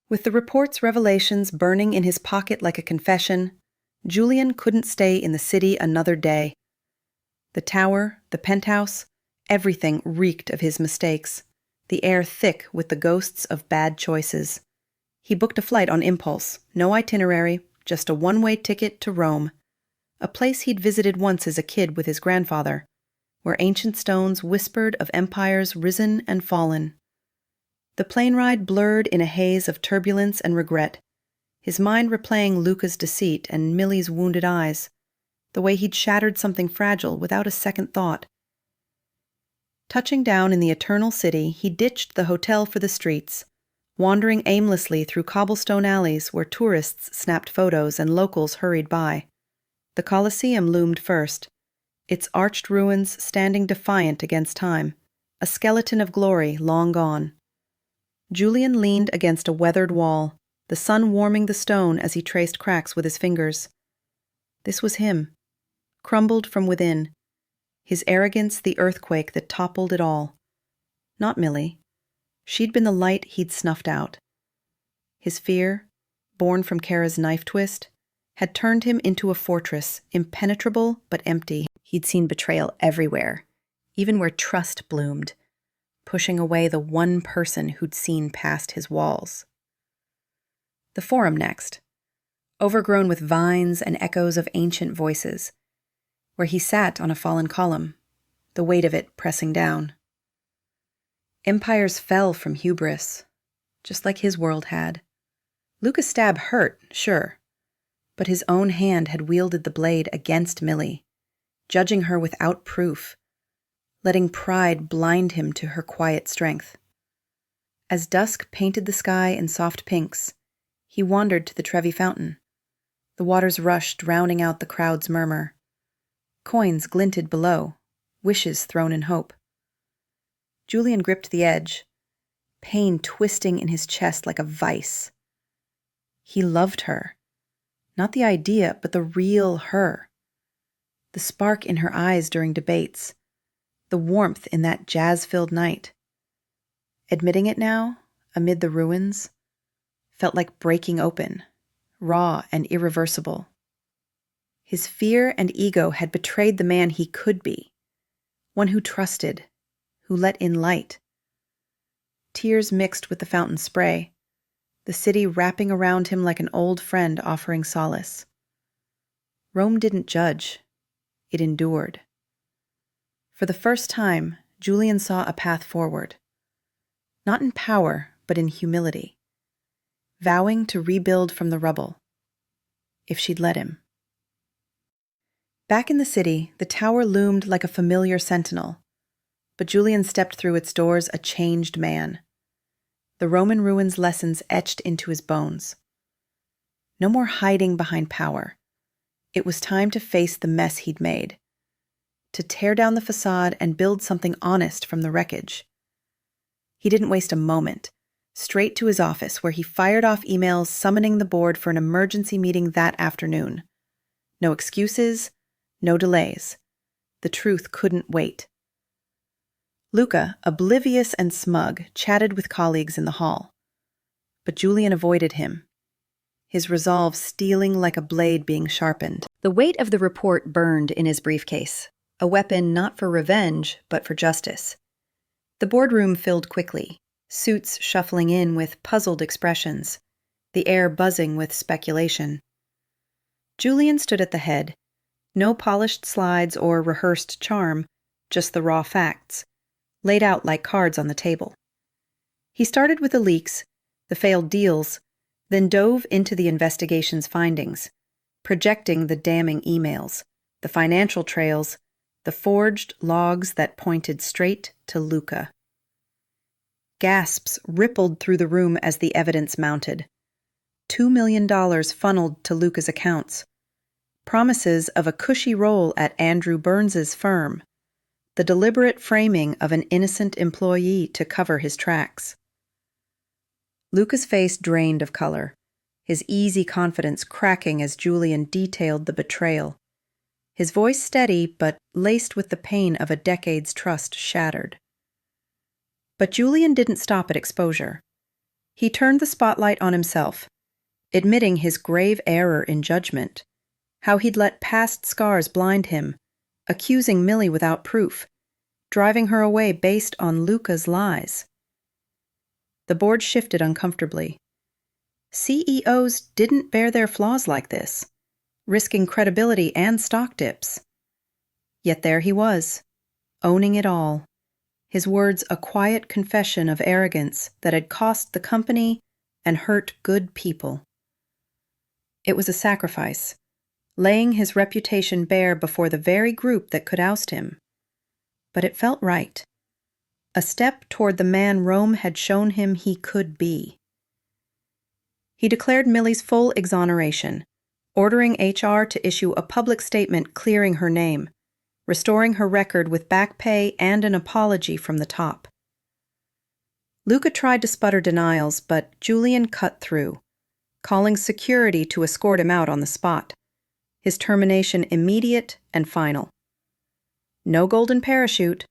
With the report's revelations burning in his pocket like a confession, Julian couldn't stay in the city another day. The tower, the penthouse, everything reeked of his mistakes, the air thick with the ghosts of bad choices. He booked a flight on impulse, no itinerary, just a one-way ticket to Rome, a place he'd visited once as a kid with his grandfather, where ancient stones whispered of empires risen and fallen. The plane ride blurred in a haze of turbulence and regret, his mind replaying Luca's deceit and Millie's wounded eyes, the way he'd shattered something fragile without a second thought. Touching down in the eternal city, he ditched the hotel for the streets, wandering aimlessly through cobblestone alleys where tourists snapped photos and locals hurried by. The Colosseum loomed first, its arched ruins standing defiant against time, a skeleton of glory long gone. Julian leaned against a weathered wall, the sun warming the stone as he traced cracks with his fingers. This was him, crumbled from within, his arrogance the earthquake that toppled it all. Not Millie. She'd been the light he'd snuffed out. His fear, born from Kara's knife twist, had turned him into a fortress, impenetrable but empty. He'd seen betrayal everywhere, even where trust bloomed, pushing away the one person who'd seen past his walls. The Forum next, overgrown with vines and echoes of ancient voices, where he sat on a fallen column, the weight of it pressing down. Empires fell from hubris, just like his world had. Luca's stab hurt, sure, but his own hand had wielded the blade against Millie, judging her without proof, letting pride blind him to her quiet strength. As dusk painted the sky in soft pinks, he wandered to the Trevi fountain. The waters rushed, drowning out the crowd's murmur. Coins glinted below, wishes thrown in hope. Julian gripped the edge, pain twisting in his chest like a vice. He loved her. Not the idea, but the real her. the spark in her eyes during debates, the warmth in that jazz-filled night. Admitting it now, amid the ruins, felt like breaking open, raw and irreversible. His fear and ego had betrayed the man he could be, one who trusted, who let in light. Tears mixed with the fountain spray, the city wrapping around him like an old friend offering solace. Rome didn't judge, it endured. For the first time, Julian saw a path forward. Not in power, but in humility, vowing to rebuild from the rubble, if she'd let him. Back in the city, the tower loomed like a familiar sentinel, but Julian stepped through its doors a changed man. The Roman ruins' lessons etched into his bones. No more hiding behind power. It was time to face the mess he'd made, to tear down the facade and build something honest from the wreckage. He didn't waste a moment. Straight to his office, where he fired off emails summoning the board for an emergency meeting that afternoon. No excuses, no delays. The truth couldn't wait. Luca, oblivious and smug, chatted with colleagues in the hall. But Julian avoided him, his resolve steeling like a blade being sharpened. The weight of the report burned in his briefcase, a weapon not for revenge, but for justice. The boardroom filled quickly, suits shuffling in with puzzled expressions, the air buzzing with speculation. Julian stood at the head. No polished slides or rehearsed charm, just the raw facts, laid out like cards on the table. He started with the leaks, the failed deals, then dove into the investigation's findings, projecting the damning emails, the financial trails, the forged logs that pointed straight to Luca. Gasps rippled through the room as the evidence mounted. $2 million funneled to Luca's accounts. Promises of a cushy role at Andrew Burns's firm. The deliberate framing of an innocent employee to cover his tracks. Luca's face drained of color, his easy confidence cracking as Julian detailed the betrayal. His voice steady, but laced with the pain of a decade's trust shattered. But Julian didn't stop at exposure. He turned the spotlight on himself, admitting his grave error in judgment, how he'd let past scars blind him, accusing Millie without proof, driving her away based on Luca's lies. The board shifted uncomfortably. CEOs didn't bear their flaws like this, risking credibility and stock dips. Yet there he was, owning it all, his words a quiet confession of arrogance that had cost the company and hurt good people. It was a sacrifice, laying his reputation bare before the very group that could oust him. But it felt right. A step toward the man Rome had shown him he could be. He declared Millie's full exoneration, ordering HR to issue a public statement clearing her name, restoring her record with back pay and an apology from the top. Luca tried to sputter denials, but Julian cut through, calling security to escort him out on the spot, his termination immediate and final. No golden parachute,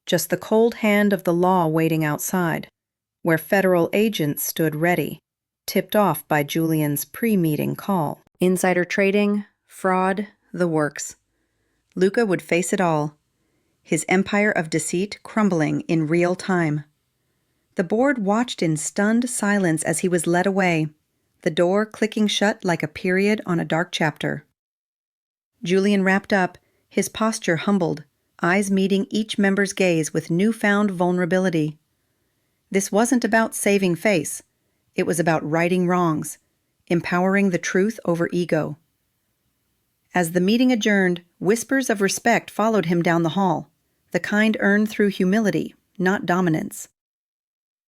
just the cold hand of the law waiting outside, where federal agents stood ready, tipped off by Julian's pre-meeting call. Insider trading, fraud, the works. Luca would face it all, his empire of deceit crumbling in real time. The board watched in stunned silence as he was led away, the door clicking shut like a period on a dark chapter. Julian wrapped up, his posture humbled, eyes meeting each member's gaze with newfound vulnerability. This wasn't about saving face. It was about righting wrongs, empowering the truth over ego. As the meeting adjourned, whispers of respect followed him down the hall, the kind earned through humility, not dominance.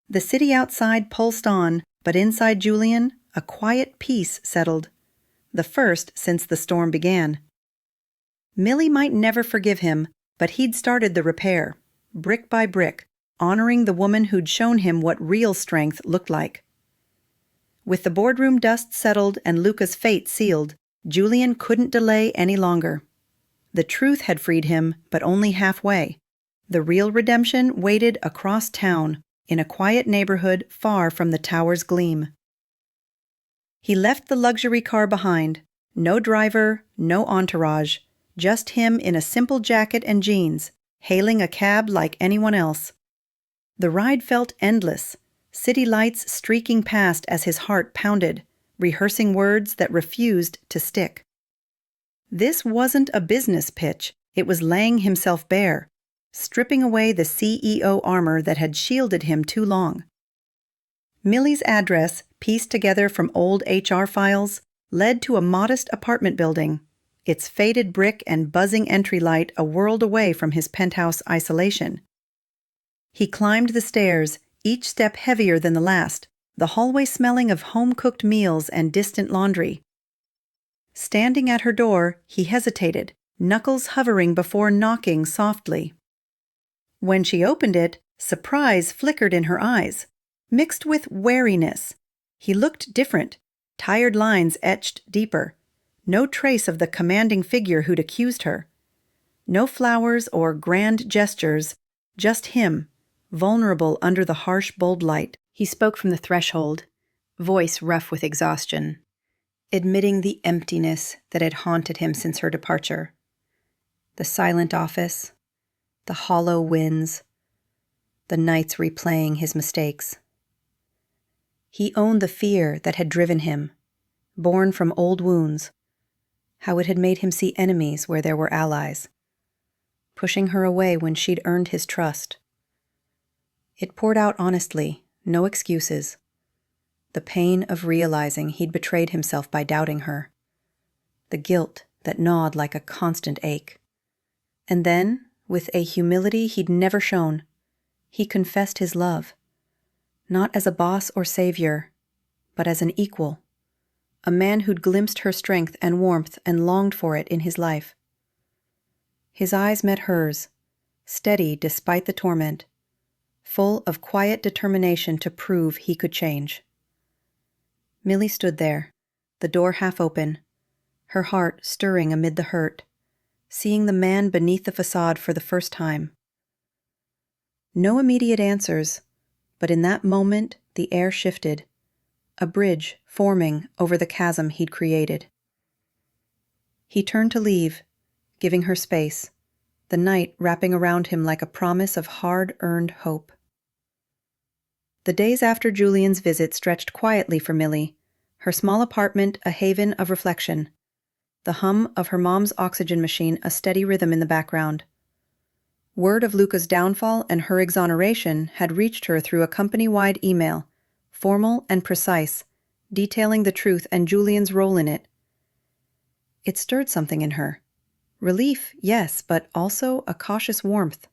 The city outside pulsed on, but inside Julian, a quiet peace settled, the first since the storm began. Millie might never forgive him, but he'd started the repair, brick by brick, honoring the woman who'd shown him what real strength looked like. With the boardroom dust settled and Luca's fate sealed, Julian couldn't delay any longer. The truth had freed him, but only halfway. The real redemption waited across town, in a quiet neighborhood far from the tower's gleam. He left the luxury car behind. No driver, no entourage, just him in a simple jacket and jeans, hailing a cab like anyone else. The ride felt endless, city lights streaking past as his heart pounded, rehearsing words that refused to stick. This wasn't a business pitch, it was laying himself bare, stripping away the CEO armor that had shielded him too long. Millie's address, pieced together from old HR files, led to a modest apartment building, its faded brick and buzzing entry light a world away from his penthouse isolation. He climbed the stairs, each step heavier than the last, the hallway smelling of home-cooked meals and distant laundry. Standing at her door, he hesitated, knuckles hovering before knocking softly. When she opened it, surprise flickered in her eyes, mixed with wariness. He looked different, tired lines etched deeper, no trace of the commanding figure who'd accused her. No flowers or grand gestures, just him, vulnerable under the harsh, bold light. He spoke from the threshold, voice rough with exhaustion, admitting the emptiness that had haunted him since her departure. The silent office, the hollow winds, the nights replaying his mistakes. He owned the fear that had driven him, born from old wounds, how it had made him see enemies where there were allies, pushing her away when she'd earned his trust. It poured out honestly, no excuses. The pain of realizing he'd betrayed himself by doubting her. The guilt that gnawed like a constant ache. And then, with a humility he'd never shown, he confessed his love. Not as a boss or savior, but as an equal. A man who'd glimpsed her strength and warmth and longed for it in his life. His eyes met hers, steady despite the torment, full of quiet determination to prove he could change. Millie stood there, the door half open, her heart stirring amid the hurt, seeing the man beneath the facade for the first time. No immediate answers, but in that moment the air shifted, a bridge forming over the chasm he'd created. He turned to leave, giving her space, the night wrapping around him like a promise of hard-earned hope. The days after Julian's visit stretched quietly for Millie, her small apartment a haven of reflection, the hum of her mom's oxygen machine a steady rhythm in the background. Word of Luca's downfall and her exoneration had reached her through a company-wide email, formal and precise, detailing the truth and Julian's role in it. It stirred something in her. Relief, yes, but also a cautious warmth.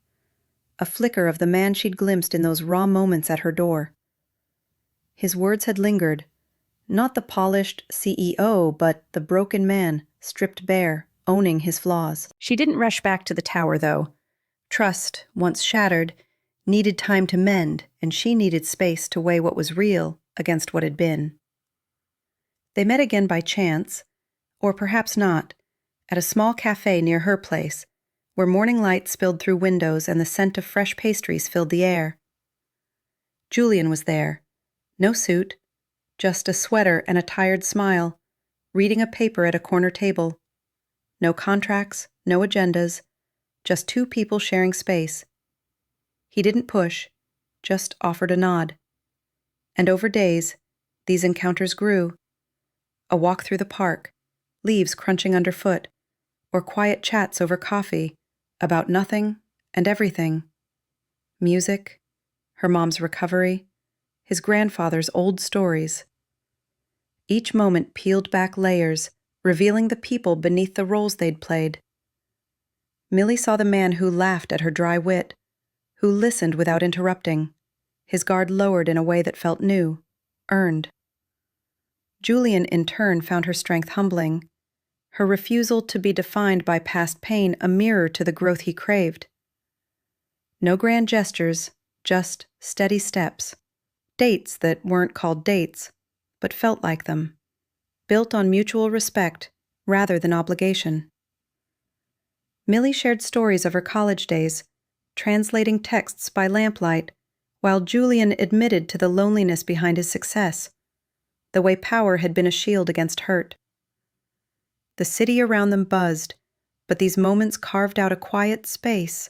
A flicker of the man she'd glimpsed in those raw moments at her door. His words had lingered, not the polished CEO, but the broken man, stripped bare, owning his flaws. She didn't rush back to the tower, though. Trust, once shattered, needed time to mend, and she needed space to weigh what was real against what had been. They met again by chance, or perhaps not, at a small cafe near her place, where morning light spilled through windows and the scent of fresh pastries filled the air. Julian was there. No suit, just a sweater and a tired smile, reading a paper at a corner table. No contracts, no agendas, just two people sharing space. He didn't push, just offered a nod. And over days, these encounters grew. A walk through the park, leaves crunching underfoot, or quiet chats over coffee, about nothing and everything. Music, her mom's recovery, his grandfather's old stories. Each moment peeled back layers, revealing the people beneath the roles they'd played. Millie saw the man who laughed at her dry wit, who listened without interrupting, his guard lowered in a way that felt new, earned. Julian, in turn, found her strength humbling, her refusal to be defined by past pain a mirror to the growth he craved. No grand gestures, just steady steps, dates that weren't called dates, but felt like them, built on mutual respect rather than obligation. Millie shared stories of her college days, translating texts by lamplight, while Julian admitted to the loneliness behind his success, the way power had been a shield against hurt. The city around them buzzed, but these moments carved out a quiet space,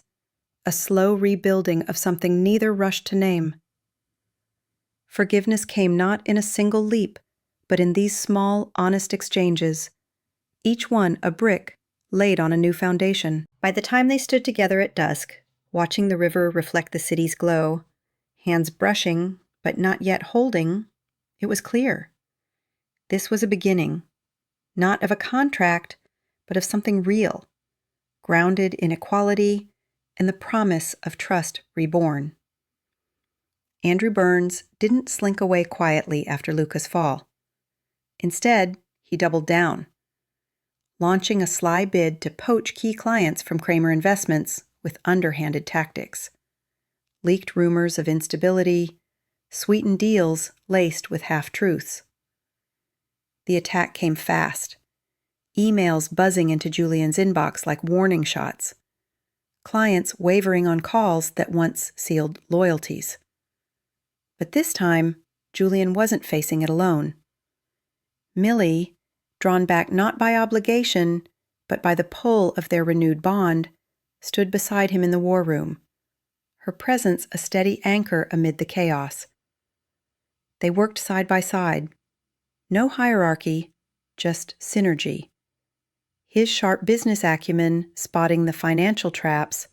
a slow rebuilding of something neither rushed to name. Forgiveness came not in a single leap, but in these small, honest exchanges, each one a brick laid on a new foundation. By the time they stood together at dusk, watching the river reflect the city's glow, hands brushing, but not yet holding, it was clear. This was a beginning, not of a contract, but of something real, grounded in equality and the promise of trust reborn. Andrew Burns didn't slink away quietly after Luca's fall. Instead, he doubled down, launching a sly bid to poach key clients from Kramer Investments with underhanded tactics. Leaked rumors of instability, sweetened deals laced with half-truths. The attack came fast, emails buzzing into Julian's inbox like warning shots, clients wavering on calls that once sealed loyalties. But this time, Julian wasn't facing it alone. Millie, drawn back not by obligation, but by the pull of their renewed bond, stood beside him in the war room, her presence a steady anchor amid the chaos. They worked side by side. No hierarchy, just synergy. His sharp business acumen spotting the financial traps,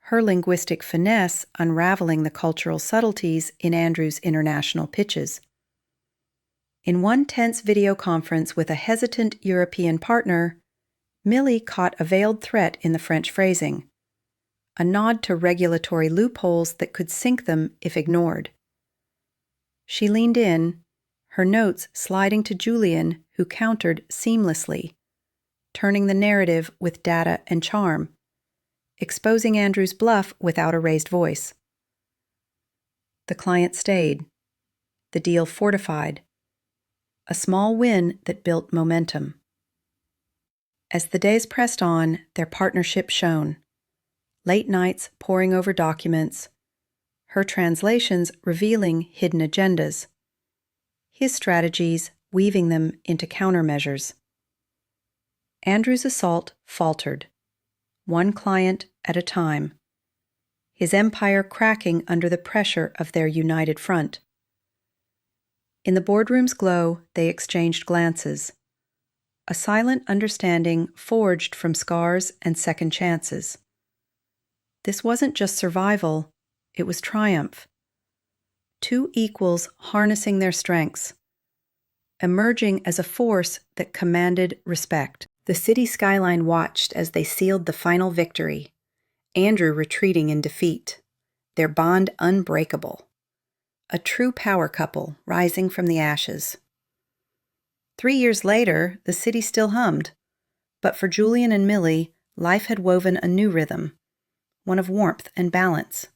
her linguistic finesse unraveling the cultural subtleties in Andrew's international pitches. In one tense video conference with a hesitant European partner, Millie caught a veiled threat in the French phrasing, a nod to regulatory loopholes that could sink them if ignored. She leaned in, her notes sliding to Julian, who countered seamlessly, turning the narrative with data and charm, exposing Andrew's bluff without a raised voice. The client stayed, the deal fortified, a small win that built momentum. As the days pressed on, their partnership shone. Late nights poring over documents, her translations revealing hidden agendas, his strategies weaving them into countermeasures. Andrew's assault faltered, one client at a time, his empire cracking under the pressure of their united front. In the boardroom's glow, they exchanged glances, a silent understanding forged from scars and second chances. This wasn't just survival, it was triumph. Two equals harnessing their strengths, emerging as a force that commanded respect. The city skyline watched as they sealed the final victory, Andrew retreating in defeat, their bond unbreakable. A true power couple rising from the ashes. 3 years later, the city still hummed, but for Julian and Millie, life had woven a new rhythm, one of warmth and balance.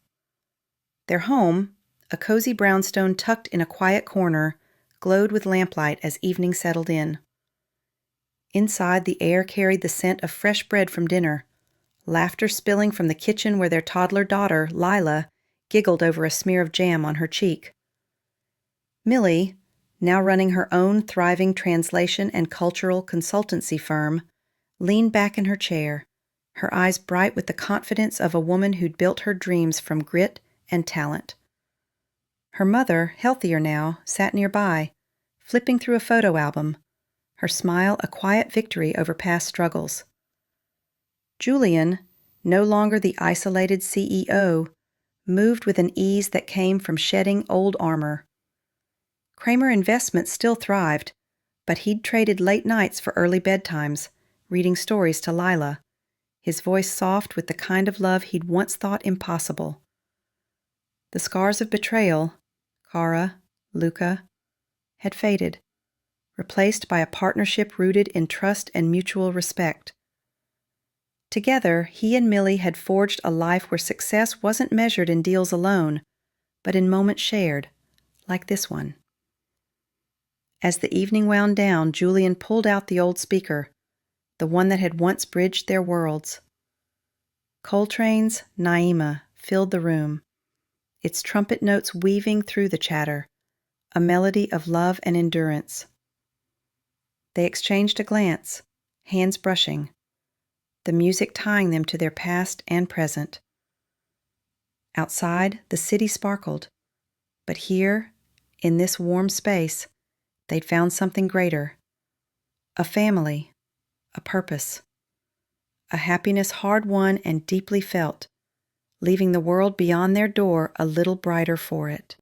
Their home, a cozy brownstone tucked in a quiet corner, glowed with lamplight as evening settled in. Inside, the air carried the scent of fresh bread from dinner, laughter spilling from the kitchen where their toddler daughter, Lila, giggled over a smear of jam on her cheek. Millie, now running her own thriving translation and cultural consultancy firm, leaned back in her chair, her eyes bright with the confidence of a woman who'd built her dreams from grit and talent. Her mother, healthier now, sat nearby, flipping through a photo album, her smile a quiet victory over past struggles. Julian, no longer the isolated CEO, moved with an ease that came from shedding old armor. Kramer Investments still thrived, but he'd traded late nights for early bedtimes, reading stories to Lila, his voice soft with the kind of love he'd once thought impossible. The scars of betrayal, Cara, Luca, had faded, replaced by a partnership rooted in trust and mutual respect. Together, he and Millie had forged a life where success wasn't measured in deals alone, but in moments shared, like this one. As the evening wound down, Julian pulled out the old speaker, the one that had once bridged their worlds. Coltrane's Naima filled the room, its trumpet notes weaving through the chatter, a melody of love and endurance. They exchanged a glance, hands brushing, the music tying them to their past and present. Outside, the city sparkled, but here, in this warm space, they'd found something greater. A family, a purpose, a happiness hard-won and deeply felt, leaving the world beyond their door a little brighter for it.